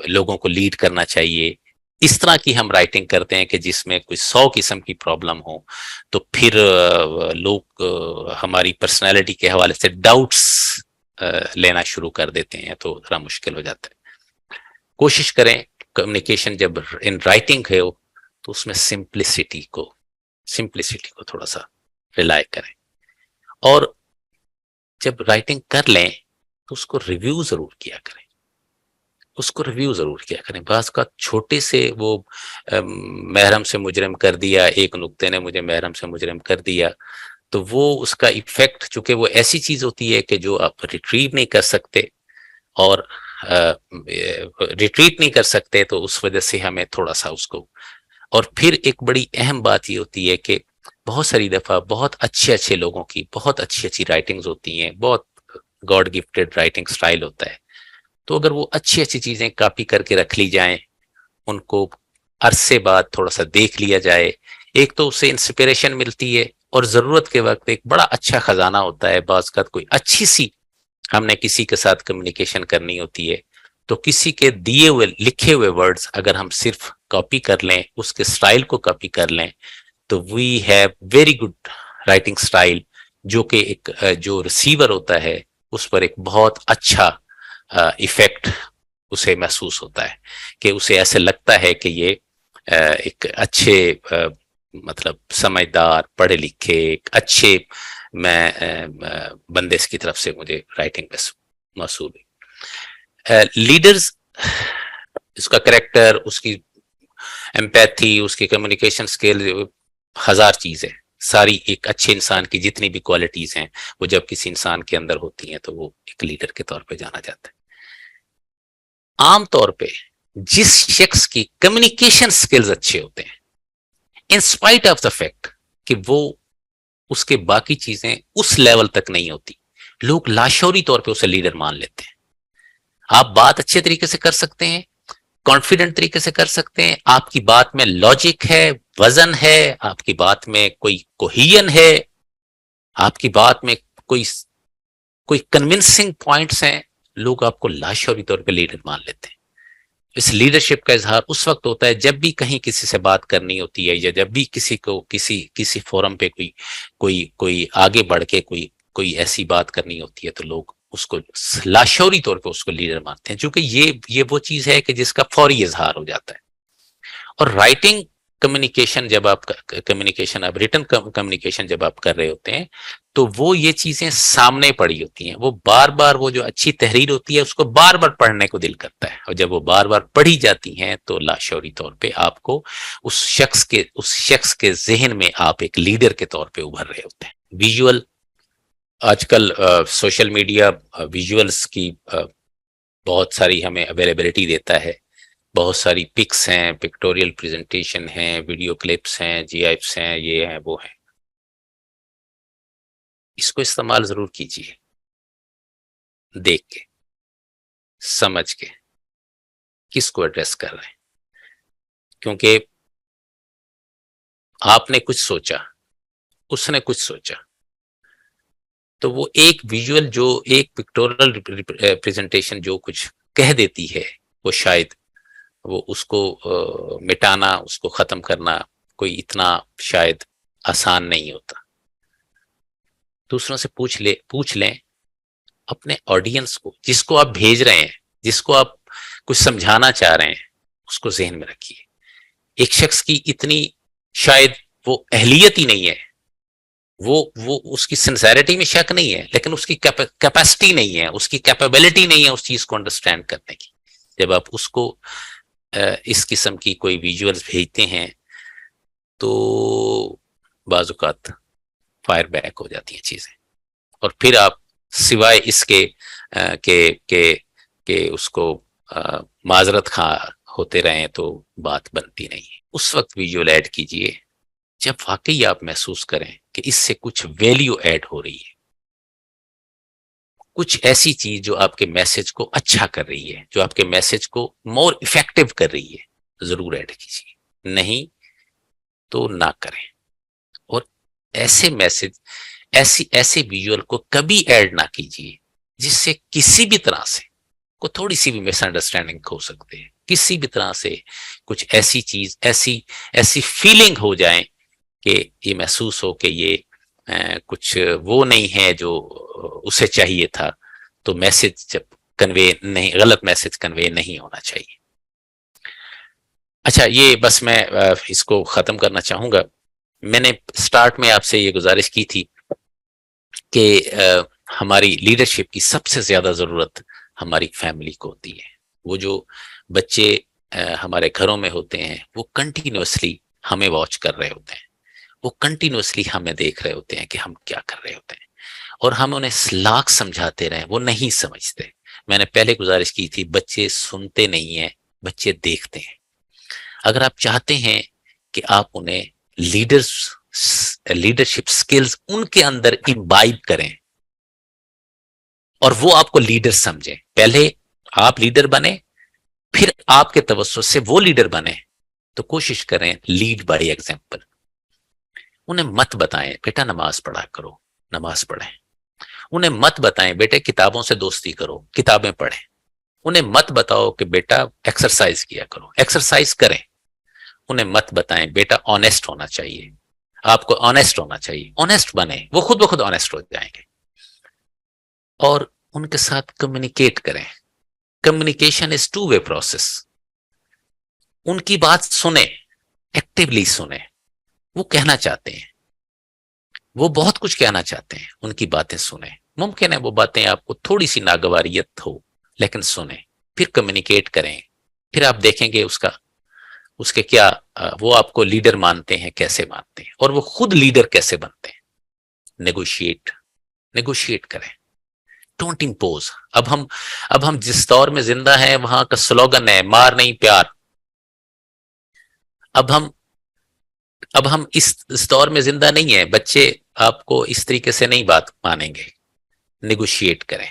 لوگوں کو لیڈ کرنا چاہیے. اس طرح کی ہم رائٹنگ کرتے ہیں کہ جس میں کوئی 100 قسم کی پرابلم ہو تو پھر لوگ ہماری پرسنالٹی کے حوالے سے ڈاؤٹس لینا شروع کر دیتے ہیں، تو ذرا مشکل ہو جاتا ہے. کوشش کریں کمیونیکیشن جب ان رائٹنگ ہے تو اس میں سمپلسٹی کو تھوڑا سا ریلائی کریں. اور جب رائٹنگ کر لیں تو اس کو ریویو ضرور کیا کریں. بعض کا چھوٹے سے وہ محرم سے مجرم کر دیا، ایک نقطے نے مجھے محرم سے مجرم کر دیا، تو وہ اس کا ایفیکٹ، چونکہ وہ ایسی چیز ہوتی ہے کہ جو آپ ریٹریو نہیں کر سکتے، اور ریٹریٹ نہیں کر سکتے تو اس وجہ سے ہمیں تھوڑا سا اس کو. اور پھر ایک بڑی اہم بات یہ ہوتی ہے کہ بہت ساری دفعہ بہت اچھے لوگوں کی بہت اچھی رائٹنگز ہوتی ہیں، بہت گاڈ گفٹڈ رائٹنگ سٹائل ہوتا ہے، تو اگر وہ اچھی چیزیں کاپی کر کے رکھ لی جائیں، ان کو عرصے بعد تھوڑا سا دیکھ لیا جائے، ایک تو اس سے انسپریشن ملتی ہے، اور ضرورت کے وقت ایک بڑا اچھا خزانہ ہوتا ہے، بعض کا کوئی اچھی سی ہم نے کسی کے ساتھ کمیونیکیشن کرنی ہوتی ہے، تو کسی کے دیے ہوئے لکھے ہوئے ورڈز اگر ہم صرف کاپی کر لیں، اس کے سٹائل کو کاپی کر لیں، تو we have very good writing style, جو کہ ایک جو ریسیور ہوتا ہے اس پر ایک بہت اچھا ایفیکٹ اسے محسوس ہوتا ہے، کہ اسے ایسے لگتا ہے کہ یہ ایک اچھے مطلب سمجھدار پڑھے لکھے ایک اچھے میں بندے کی طرف سے مجھے رائٹنگ موصول ہوئی۔ لیڈرز، اس کا کریکٹر، اس کی ایمپیتھی، اس کی کمیونیکیشن سکل، ہزار چیزیں، ساری ایک اچھے انسان کی جتنی بھی کوالٹیز ہیں وہ جب کسی انسان کے اندر ہوتی ہیں تو وہ ایک لیڈر کے طور پہ جانا جاتا ہے۔ عام طور پہ جس شخص کی کمیونیکیشن سکلز اچھے ہوتے ہیں، انسپائٹ آف دا فیکٹ کہ وہ اس کے باقی چیزیں اس لیول تک نہیں ہوتی، لوگ لاشعوری طور پہ اسے لیڈر مان لیتے ہیں۔ آپ بات اچھے طریقے سے کر سکتے ہیں، کانفیڈنٹ طریقے سے کر سکتے ہیں، آپ کی بات میں لاجک ہے، وزن ہے، آپ کی بات میں کوئی کوہین ہے، آپ کی بات میں کوئی کنونسنگ پوائنٹس ہیں، لوگ آپ کو لاشعوری طور پہ لیڈر مان لیتے ہیں۔ اس لیڈرشپ کا اظہار اس وقت ہوتا ہے جب بھی کہیں کسی سے بات کرنی ہوتی ہے، یا جب بھی کسی کو کسی فورم پہ کوئی آگے بڑھ کے کوئی ایسی بات کرنی ہوتی ہے، تو لوگ اس کو لاشعوری طور پہ اس کو لیڈر مانتے ہیں، چونکہ یہ وہ چیز ہے کہ جس کا فوری اظہار ہو جاتا ہے۔ اور رائٹنگ کمیونیکیشن جب آپ ریٹن کمیونیکیشن جب آپ کر رہے ہوتے ہیں، تو وہ یہ چیزیں سامنے پڑی ہوتی ہیں، وہ بار بار وہ جو اچھی تحریر ہوتی ہے اس کو بار بار پڑھنے کو دل کرتا ہے، اور جب وہ بار بار پڑھی جاتی ہیں تو لاشعوری طور پہ آپ کو اس شخص کے ذہن میں آپ ایک لیڈر کے طور پہ ابھر رہے ہوتے ہیں۔ ویژول، آج کل سوشل میڈیا ویژولز کی بہت ساری ہمیں اویلیبلٹی دیتا ہے، بہت ساری پکس ہیں، پکٹوریل پریزنٹیشن ہیں، ویڈیو کلپس ہیں، جی آئیفس ہیں، یہ ہیں وہ ہیں، اس کو استعمال ضرور کیجیے، دیکھ کے سمجھ کے کس کو ایڈریس کر رہے ہیں، کیونکہ آپ نے کچھ سوچا، اس نے کچھ سوچا، تو وہ ایک ویژول جو ایک پکٹورل پریزنٹیشن جو کچھ کہہ دیتی ہے، وہ شاید وہ اس کو مٹانا، اس کو ختم کرنا کوئی اتنا شاید آسان نہیں ہوتا۔ دوسروں سے پوچھ لیں اپنے آڈینس کو، جس کو آپ بھیج رہے ہیں، جس کو آپ کچھ سمجھانا چاہ رہے ہیں، اس کو ذہن میں رکھیے۔ ایک شخص کی اتنی شاید وہ اہلیت ہی نہیں ہے، وہ اس کی سنسیریٹی میں شک نہیں ہے، لیکن اس کی کیپیسٹی نہیں ہے، اس کی کیپیبلٹی نہیں ہے اس چیز کو انڈرسٹینڈ کرنے کی۔ جب آپ اس کو اس قسم کی کوئی ویژولز بھیجتے ہیں تو بعض اوقات فائر بیک ہو جاتی ہیں چیزیں، اور پھر آپ سوائے اس کے کہ اس کو معذرت خواہ ہوتے رہیں تو بات بنتی نہیں ہے۔ اس وقت ویژول ایڈ کیجئے جب واقعی آپ محسوس کریں کہ اس سے کچھ ویلیو ایڈ ہو رہی ہے، کچھ ایسی چیز جو آپ کے میسج کو اچھا کر رہی ہے، جو آپ کے میسج کو مور افیکٹو کر رہی ہے، ضرور ایڈ کیجیے، نہیں تو نہ کریں۔ اور ایسے میسج، ایسے ویژول کو کبھی ایڈ نہ کیجیے جس سے کسی بھی طرح سے کو تھوڑی سی بھی مس انڈرسٹینڈنگ ہو سکتے ہیں، کسی بھی طرح سے کچھ ایسی چیز، ایسی فیلنگ ہو جائیں کہ یہ محسوس ہو کہ یہ کچھ وہ نہیں ہے جو اسے چاہیے تھا، تو میسج جب کنوے نہیں، غلط میسج کنوے نہیں ہونا چاہیے۔ اچھا، یہ بس میں اس کو ختم کرنا چاہوں گا۔ میں نے سٹارٹ میں آپ سے یہ گزارش کی تھی کہ ہماری لیڈرشپ کی سب سے زیادہ ضرورت ہماری فیملی کو ہوتی ہے۔ وہ جو بچے ہمارے گھروں میں ہوتے ہیں وہ کنٹینیوسلی ہمیں واچ کر رہے ہوتے ہیں، وہ کنٹینیوسلی ہمیں دیکھ رہے ہوتے ہیں کہ ہم کیا کر رہے ہوتے ہیں، اور ہم انہیں لاکھ سمجھاتے رہیں وہ نہیں سمجھتے۔ میں نے پہلے گزارش کی تھی، بچے سنتے نہیں ہیں، بچے دیکھتے ہیں۔ اگر آپ چاہتے ہیں کہ آپ انہیں لیڈرز لیڈرشپ سکلز ان کے اندر امبائب کریں اور وہ آپ کو لیڈر سمجھیں. پہلے آپ لیڈر بنے, پھر آپ کے توسط سے وہ لیڈر بنے. تو کوشش کریں لیڈ بائی ایگزامپل. انہیں مت بتائیں بیٹا نماز پڑھا کرو, نماز پڑھیں. انہیں مت بتائیں بیٹے کتابوں سے دوستی کرو, کتابیں پڑھیں. انہیں مت بتاؤ کہ بیٹا ایکسرسائز کیا کرو, ایکسرسائز کریں. انہیں مت بتائیں بیٹا آنیسٹ ہونا چاہیے, آپ کو آنیسٹ ہونا چاہیے. آنیسٹ بنیں, وہ خود بخود آنیسٹ ہو جائیں گے. اور ان کے ساتھ کمیونیکیٹ کریں. Communication is two way process. ان کی بات سنیں, ایکٹیولی سنیں. وہ کہنا چاہتے ہیں, وہ بہت کچھ کہنا چاہتے ہیں, ان کی باتیں سنیں. ممکن ہے وہ باتیں آپ کو تھوڑی سی ناگواریت ہو, لیکن سنیں, پھر کمیونیکیٹ کریں. پھر آپ دیکھیں گے اس کے کیا وہ آپ کو لیڈر مانتے ہیں, کیسے مانتے ہیں, اور وہ خود لیڈر کیسے بنتے ہیں. نیگوشیٹ کریں. Don't impose. اب ہم جس دور میں زندہ ہیں وہاں کا سلوگن ہے مار نہیں پیار. اب ہم اس دور میں زندہ نہیں ہیں. بچے آپ کو اس طریقے سے نہیں بات مانیں گے. نیگوشیٹ کریں.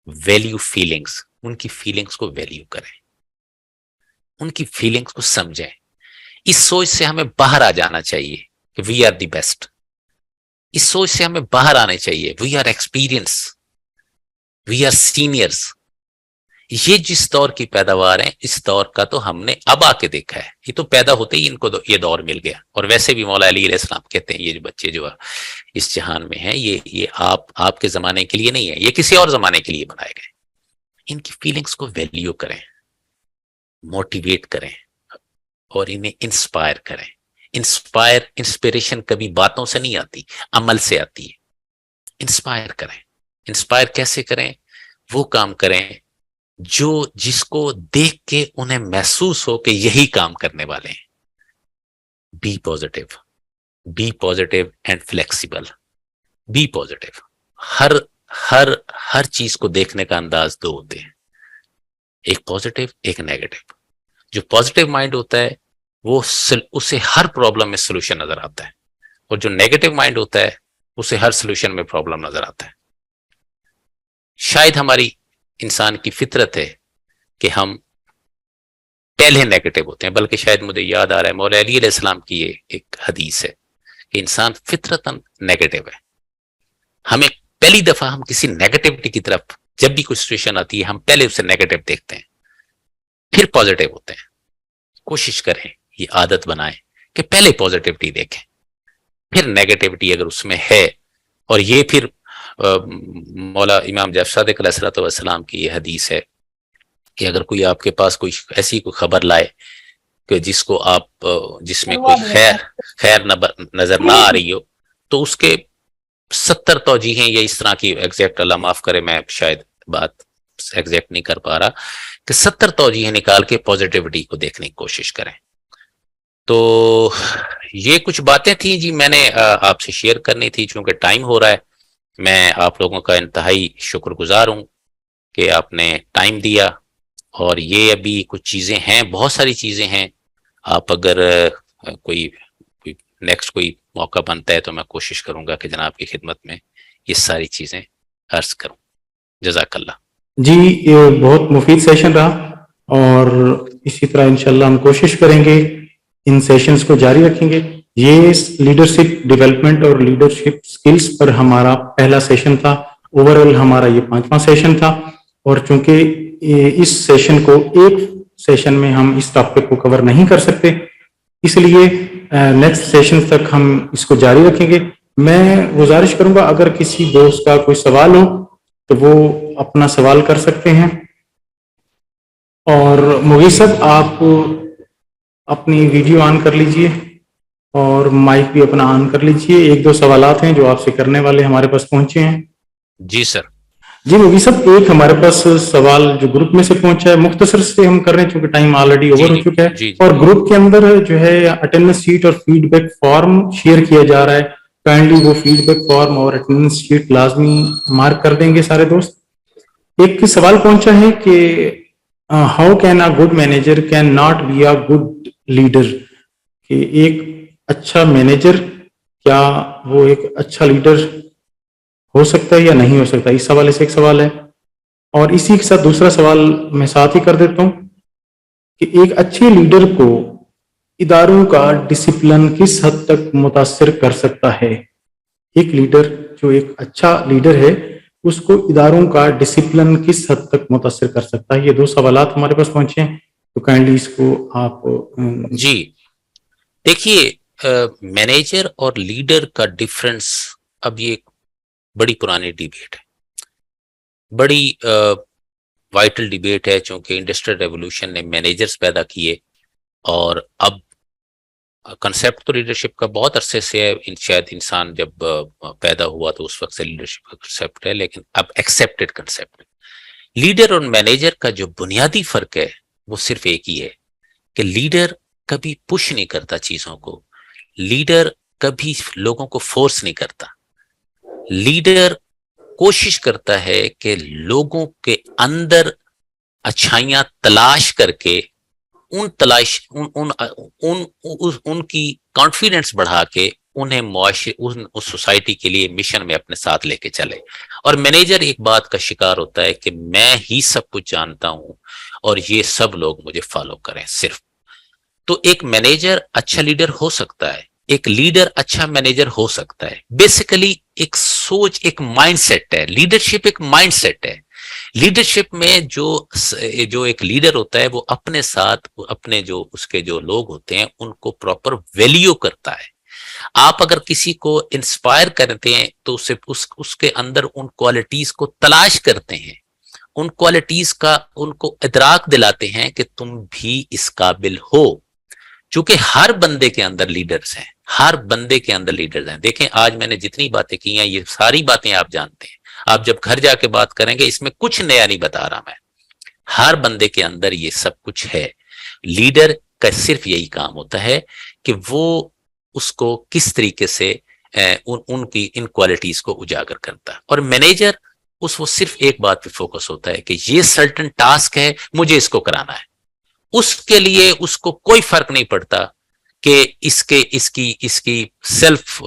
ویلیو فیلنگز, ان کی فیلنگز کو ویلیو کریں, ان کی فیلنگز کو سمجھیں. اس سوچ سے ہمیں باہر آ جانا چاہیے کہ وی آر دی بیسٹ. اس سوچ سے ہمیں باہر آنے چاہیے we are experience, we are seniors. یہ جس دور کی پیداوار ہیں, اس دور کا تو ہم نے اب آ کے دیکھا ہے. یہ تو پیدا ہوتے ہی ان کو یہ دور مل گیا. اور ویسے بھی مولا علی علیہ السلام کہتے ہیں یہ جو بچے جو اس جہان میں ہیں یہ آپ کے زمانے کے لیے نہیں ہے, یہ کسی اور زمانے کے لیے بنائے گئے. ان کی فیلنگز کو ویلیو کریں, موٹیویٹ کریں اور انہیں انسپائر کریں. انسپریشن کبھی باتوں سے نہیں آتی, عمل سے آتی ہے. انسپائر کریں. انسپائر کیسے کریں؟ وہ کام کریں جس کو دیکھ کے انہیں محسوس ہو کہ یہی کام کرنے والے ہیں. Be positive and flexible. Be positive. ہر چیز کو دیکھنے کا انداز دو ہوتے ہیں, ایک پازیٹیو ایک نیگیٹو. جو پازیٹیو مائنڈ ہوتا ہے وہ اسے ہر پرابلم میں سولوشن نظر آتا ہے, اور جو نیگیٹو مائنڈ ہوتا ہے اسے ہر سولوشن میں پرابلم نظر آتا ہے. شاید ہماری انسان کی فطرت ہے کہ ہم پہلے نیگیٹو ہوتے ہیں, بلکہ شاید مجھے یاد آ رہا ہے مولا علی علیہ السلام کی یہ ایک حدیث ہے کہ انسان فطرتاً نیگیٹو ہے. ہمیں پہلی دفعہ ہم کسی نیگیٹیوٹی کی طرف جب بھی کوئی سچویشن آتی ہے ہم پہلے اسے نیگیٹو دیکھتے ہیں, پھر پازیٹیو ہوتے ہیں. کوشش کریں یہ عادت بنائیں کہ پہلے پازیٹیوٹی دیکھیں, پھر نیگیٹیوٹی اگر اس میں ہے. اور یہ پھر مولا امام جعفر صادق علیہ السلام کی یہ حدیث ہے کہ اگر کوئی آپ کے پاس کوئی ایسی کوئی خبر لائے کہ جس میں کوئی خیر نظر نہ آ رہی ہو, تو اس کے 70 توجیہیں یا اس طرح کی ایگزیکٹ, اللہ معاف کرے میں شاید بات ایگزیکٹ نہیں کر پا رہا, کہ 70 توجیہیں نکال کے پازیٹیوٹی کو دیکھنے کی کوشش کریں. تو یہ کچھ باتیں تھیں جی میں نے آپ سے شیئر کرنی تھی. چونکہ ٹائم ہو رہا ہے, میں آپ لوگوں کا انتہائی شکر گزار ہوں کہ آپ نے ٹائم دیا. اور یہ ابھی کچھ چیزیں ہیں, بہت ساری چیزیں ہیں. آپ اگر کوئی نیکسٹ کوئی موقع بنتا ہے تو میں کوشش کروں گا کہ جناب کی خدمت میں یہ ساری چیزیں عرض کروں. جزاک اللہ. جی یہ بہت مفید سیشن رہا, اور اسی طرح انشاءاللہ ہم کوشش کریں گے ان سیشنز کو جاری رکھیں گے. یہ لیڈرشپ ڈیولپمنٹ اور لیڈرشپ سکلز پر ہمارا پہلا سیشن تھا. اوور آل ہمارا یہ 5واں سیشن تھا, اور چونکہ اس سیشن کو ایک سیشن میں ہم اس ٹاپک کو کور نہیں کر سکتے, اس لیے نیکسٹ سیشن تک ہم اس کو جاری رکھیں گے. میں گزارش کروں گا اگر کسی دوست کا کوئی سوال ہو تو وہ اپنا سوال کر سکتے ہیں. اور مغیث صاحب آپ اپنی ویڈیو آن کر لیجئے اور مائک بھی اپنا آن کر لیجئے. 1-2 سوالات ہیں جو آپ سے کرنے والے ہمارے پاس پہنچے ہیں. جی سر. جی مغیث صاحب, ایک ہمارے پاس سوال جو گروپ میں سے پہنچا ہے, مختصر سے ہم کر رہے ہیں چونکہ ٹائم آلریڈی اوور ہو چکا ہے. اور گروپ کے اندر جو ہے اٹینڈنس شیٹ اور فیڈ بیک فارم شیئر کیا جا رہا ہے. کائنڈلی وہ فیڈ بیک فارم اور اٹینڈنس شیٹ لازمی مارک کر دیں گے سارے دوست. ایک سوال پہنچا ہے کہ how can a good manager can not be a good leader, کہ ایک اچھا مینیجر کیا وہ ایک اچھا لیڈر ہو سکتا ہے یا نہیں ہو سکتا؟ اس حوالے سے ایک سوال ہے، اور اسی کے ساتھ دوسرا سوال میں ساتھ ہی کر دیتا ہوں کہ ایک اچھے لیڈر کو اداروں کا ڈسپلن کس حد تک متاثر کر سکتا ہے؟ ایک لیڈر جو ایک اچھا لیڈر ہے اس کو اداروں کا ڈسپلن کس حد تک متاثر کر سکتا ہے؟ یہ دو سوالات ہمارے پاس پہنچے ہیں، تو کائنڈلی اس کو آپ جی دیکھیے، مینیجر اور لیڈر کا ڈفرنس اب یہ بڑی پرانی ڈیبیٹ ہے، بڑی وائٹل ڈیبیٹ ہے، چونکہ انڈسٹریل ریولوشن نے مینیجرز پیدا کیے، اور اب کنسیپٹ تو لیڈرشپ کا بہت عرصے سے ہے، شاید انسان جب پیدا ہوا تو اس وقت سے لیڈرشپ کا کنسیپٹ ہے، لیکن اب ایکسیپٹڈ کنسیپٹ ہے۔ لیڈر اور مینیجر کا جو بنیادی فرق ہے وہ صرف ایک ہی ہے کہ لیڈر کبھی پش نہیں کرتا چیزوں کو، لیڈر کبھی لوگوں کو فورس نہیں کرتا، لیڈر کوشش کرتا ہے کہ لوگوں کے اندر اچھائیاں تلاش کر کے ان کی کانفیڈنس بڑھا کے انہیں اس سوسائٹی کے لیے مشن میں اپنے ساتھ لے کے چلے۔ اور مینیجر ایک بات کا شکار ہوتا ہے کہ میں ہی سب کچھ جانتا ہوں اور یہ سب لوگ مجھے فالو کریں صرف۔ تو ایک مینیجر اچھا لیڈر ہو سکتا ہے، ایک لیڈر اچھا مینیجر ہو سکتا ہے۔ بیسیکلی ایک سوچ، ایک مائنڈ سیٹ ہے، لیڈرشپ ایک مائنڈ سیٹ ہے۔ لیڈرشپ میں جو ایک لیڈر ہوتا ہے وہ اپنے ساتھ اپنے جو اس کے جو لوگ ہوتے ہیں ان کو پراپر ویلیو کرتا ہے۔ آپ اگر کسی کو انسپائر کرتے ہیں تو اس کے اندر ان کوالٹیز کو تلاش کرتے ہیں، ان کوالٹیز کا ان کو ادراک دلاتے ہیں کہ تم بھی اس قابل ہو، چونکہ ہر بندے کے اندر لیڈرز ہیں، ہر بندے کے اندر لیڈرز ہیں۔ دیکھیں آج میں نے جتنی باتیں کی ہیں یہ ساری باتیں آپ جانتے ہیں، آپ جب گھر جا کے بات کریں گے اس میں کچھ نیا نہیں بتا رہا میں، ہر بندے کے اندر یہ سب کچھ ہے۔ لیڈر کا صرف یہی کام ہوتا ہے کہ وہ اس کو کس طریقے سے ان کی ان کوالٹیز کو اجاگر کرتا ہے، اور مینیجر وہ صرف ایک بات پہ فوکس ہوتا ہے کہ یہ سرٹن ٹاسک ہے، مجھے اس کو کرانا ہے۔ اس کے لیے اس کو کوئی فرق نہیں پڑتا کہ اس کی سیلف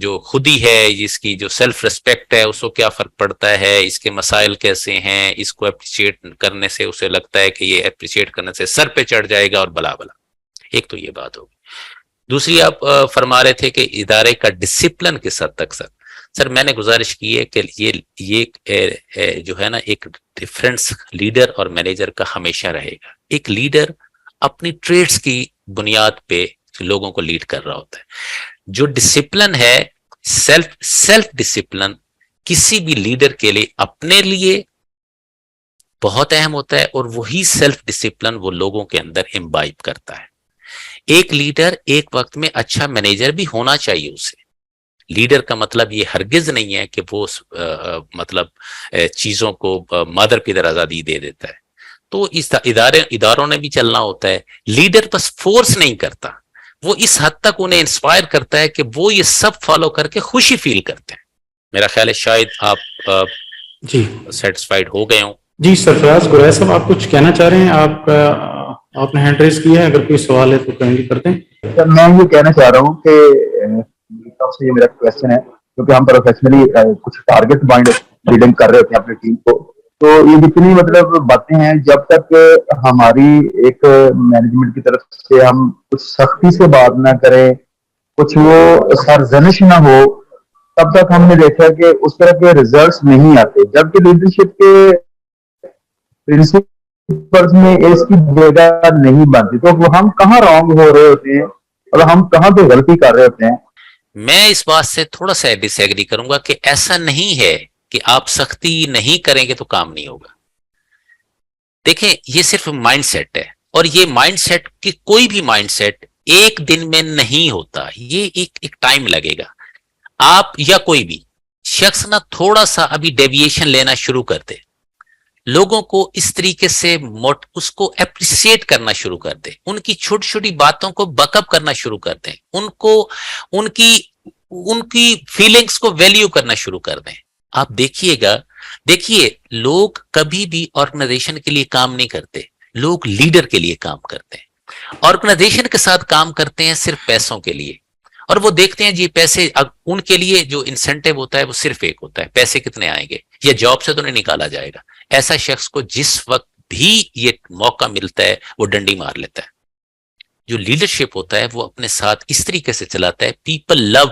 جو خودی ہے، اس کی جو سیلف ریسپیکٹ ہے اس کو کیا فرق پڑتا ہے، اس کے مسائل کیسے ہیں، اس کو اپریشیٹ کرنے سے اسے لگتا ہے کہ یہ اپریشیٹ کرنے سے سر پہ چڑھ جائے گا اور بلا بلا۔ ایک تو یہ بات ہوگی۔ دوسری آپ فرما رہے تھے کہ ادارے کا ڈسپلن کس حد تک سر میں نے گزارش کی ہے کہ یہ جو ہے نا ایک ڈفرنس لیڈر اور مینیجر کا ہمیشہ رہے گا۔ ایک لیڈر اپنی ٹریٹس کی بنیاد پہ لوگوں کو لیڈ کر رہا ہوتا ہے۔ جو ڈسپلن ہے، سیلف ڈسپلن کسی بھی لیڈر کے لیے اپنے لیے بہت اہم ہوتا ہے، اور وہی سیلف ڈسپلن وہ لوگوں کے اندر امبائب کرتا ہے۔ ایک لیڈر ایک وقت میں اچھا مینیجر بھی ہونا چاہیے اسے۔ لیڈر کا مطلب یہ ہرگز نہیں ہے کہ وہ مطلب چیزوں کو مادر کی طرح آزادی دے دیتا ہے۔ تو اس اداروں نے بھی چلنا ہوتا ہے۔ لیڈر بس فورس نہیں کرتا، وہ اس حد تک انہیں انسپائر کرتا ہے کہ وہ یہ سب فالو کر کے خوشی فیل کرتے ہیں۔ میرا خیال ہے شاید آپ جی سیٹسفائیڈ ہو گئے ہوں۔ جی سرفراز قریش صاحب، آپ کچھ کہنا چاہ رہے ہیں؟ آپ نے ہینڈ ریز کیا ہے، اگر کوئی سوال ہے تو کائنڈلی کرتے ہیں۔ میں یہ کہنا چاہ رہا ہوں کہ سب سے یہ میرا کوشچن ہے، کیونکہ ہم پروفیشنلی کچھ ٹارگیٹ مائنڈ لیڈنگ کر رہے ہوتے ہیں اپنی ٹیم کو، تو یہ جتنی مطلب باتیں ہیں جب تک ہماری ایک مینجمنٹ کی طرف سے ہم کچھ سختی سے بات نہ کریں، کچھ وہ سرزنش نہ ہو، تب تک ہم نے دیکھا کہ اس طرح کے ریزلٹس نہیں آتے۔ جبکہ لیڈرشپ کے پرنسپلز میں اس کی جگہ نہیں بنتی، تو ہم کہاں رانگ ہو رہے ہوتے ہیں اور ہم کہاں پہ غلطی کر رہے ہوتے ہیں۔ میں اس بات سے تھوڑا سا ڈس ایگری کروں گا کہ ایسا نہیں ہے کہ آپ سختی نہیں کریں گے تو کام نہیں ہوگا۔ دیکھیں یہ صرف مائنڈ سیٹ ہے، اور یہ مائنڈ سیٹ کی کوئی بھی مائنڈ سیٹ ایک دن میں نہیں ہوتا، یہ ایک ٹائم لگے گا۔ آپ یا کوئی بھی شخص نہ تھوڑا سا ابھی ڈیویشن لینا شروع کر دے، لوگوں کو اس طریقے سے اس کو اپریسیٹ کرنا شروع کر دیں، ان کی چھوٹی چھوٹی باتوں کو بیک اپ کرنا شروع کر دیں، ان کی فیلنگز کو ویلیو کرنا شروع کر دیں۔ آپ دیکھیے لوگ کبھی بھی آرگنائزیشن کے لیے کام نہیں کرتے، لوگ لیڈر کے لیے کام کرتے ہیں۔ آرگنائزیشن کے ساتھ کام کرتے ہیں صرف پیسوں کے لیے، اور وہ دیکھتے ہیں جی پیسے، ان کے لیے جو انسینٹیو ہوتا ہے وہ صرف ایک ہوتا ہے، پیسے کتنے آئیں گے یا جاب سے تو نہیں نکالا جائے گا. ایسا شخص کو جس وقت بھی یہ موقع ملتا ہے وہ ڈنڈی مار لیتا ہے. جو لیڈرشپ ہوتا ہے وہ اپنے ساتھ اس طریقے سے چلاتا ہے، پیپل لو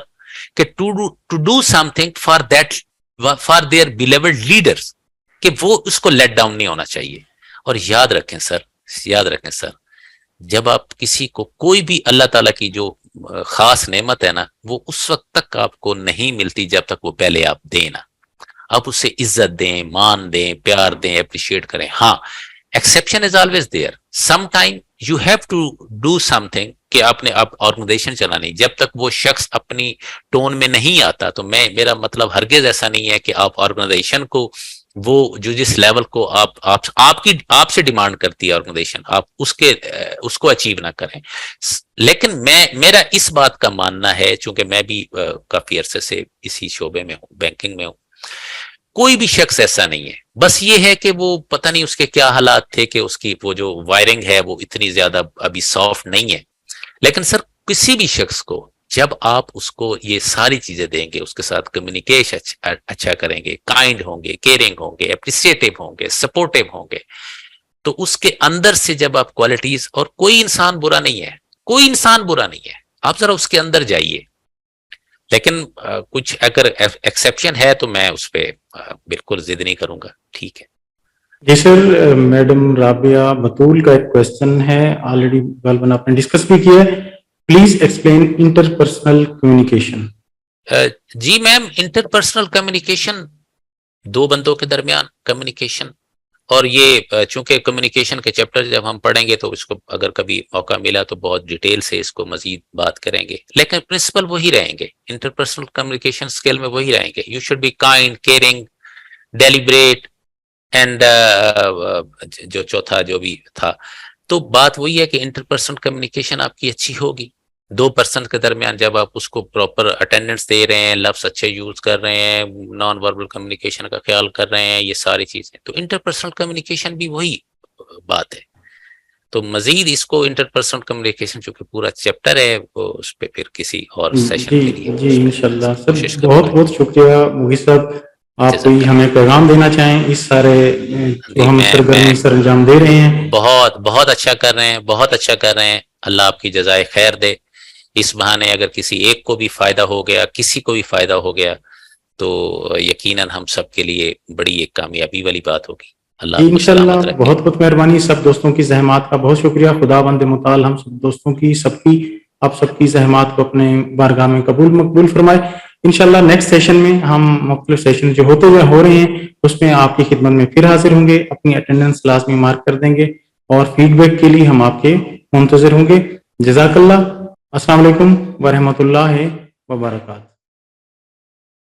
کہ to do something for their believed leaders, کہ وہ اس کو لیٹ ڈاؤن نہیں ہونا چاہیے. اور یاد رکھیں سر، جب آپ کسی کو کوئی بھی اللہ تعالیٰ کی جو خاص نعمت ہے نا، وہ اس وقت تک آپ کو نہیں ملتی جب تک وہ پہلے آپ دیں نا. آپ اسے عزت دیں، مان دیں، پیار دیں، اپریشیٹ کریں. ہاں، exception is always there. Sometime you have to do something کہ آپ نے آرگنائزیشن چلانی. جب تک وہ شخص اپنی ٹون میں نہیں آتا تو میرا مطلب ہرگز ایسا نہیں ہے کہ آپ آرگنائزیشن کو وہ جو جس لیول کو آپ سے ڈیمانڈ کرتی ہے آرگنائزیشن، آپ اس کو اچیو نہ کریں. لیکن میرا اس بات کا ماننا ہے، چونکہ میں بھی کافی عرصے سے اسی شعبے میں ہوں، بینکنگ میں ہوں، کوئی بھی شخص ایسا نہیں ہے. بس یہ ہے کہ وہ پتہ نہیں اس کے کیا حالات تھے کہ اس کی وہ جو وائرنگ ہے وہ اتنی زیادہ ابھی سافٹ نہیں ہے. لیکن سر کسی بھی شخص کو جب آپ اس کو یہ ساری چیزیں دیں گے، اس کے ساتھ کمیونیکیشن اچھا کریں گے، کائنڈ ہوں گے، کیئرنگ ہوں گے، اپریسیٹیو ہوں گے، سپورٹیو ہوں گے، تو اس کے اندر سے جب آپ کوالٹیز، اور کوئی انسان برا نہیں ہے، آپ ذرا اس کے اندر جائیے. لیکن کچھ اگر ایکسیپشن ہے تو میں اس پہ بالکل ضد نہیں کروں گا. ٹھیک ہے جی سر. میڈم رابعہ بطول کا ایک کوشچن ہے، آلریڈی غالباً آپ نے ڈسکس بھی کیا ہے. Please explain interpersonal communication. جی میم، انٹرپرسنل کمیونیکیشن دو بندوں کے درمیان کمیونیکیشن، اور یہ چونکہ کمیونیکیشن کے چیپٹر جب ہم پڑھیں گے تو اس کو اگر کبھی موقع ملا تو بہت ڈیٹیل سے اس کو مزید بات کریں گے. لیکن پرنسپل وہی رہیں گے، انٹرپرسنل کمیونیکیشن اسکل میں وہی رہیں گے. You should be kind, caring, deliberate and جو چوتھا جو بھی تھا. تو بات وہی ہے کہ انٹرپرسنل کمیونیکیشن آپ کی اچھی ہوگی. دو پرسن کے درمیان جب آپ اس کو پراپر اٹینڈنس دے رہے ہیں، لفظ اچھے یوز کر رہے ہیں، نان وربل کمیونیکیشن کا خیال کر رہے ہیں، یہ ساری چیزیں، تو انٹرپرسنل کمیونیکیشن بھی وہی بات ہے. تو مزید اس کو انٹرپرسنل کمیونیکیشن چونکہ پورا چیپٹر ہے، وہ اس پہ پھر کسی اور سیشن کے لیے جی انشاءاللہ. سر کوشش کروں بہت بہت شکریہ مغیث صاحب. آپ کوئی ہمیں پیغام دینا چاہیں اس سارے جو ہم سرگرمی سر انجام دے رہے ہیں؟ بہت اچھا کر رہے ہیں. اللہ آپ کی جزائے خیر دے. اس بہانے اگر کسی ایک کو بھی فائدہ ہو گیا، کسی کو بھی فائدہ ہو گیا، تو یقیناً ہم سب کے لیے بڑی ایک کامیابی والی بات ہوگی. اللہ آپ کو انشاءاللہ. سلامت رکھے. بہت بہت مہربانی. سب دوستوں کی زحمات کا بہت شکریہ. خدا بند متعال ہم سب دوستوں کی آپ سب کی زحمات کو اپنے بارگاہ میں مقبول فرمائے. انشاءاللہ نیکسٹ سیشن میں ہم مختلف سیشن جو ہوتے ہوئے ہو رہے ہیں اس میں آپ کی خدمت میں پھر حاضر ہوں گے. اپنی اٹینڈنس لازمی مارک کر دیں گے اور فیڈ بیک کے لیے ہم آپ کے منتظر ہوں گے. جزاک اللہ. السلام علیکم ورحمۃ اللہ وبرکاتہ.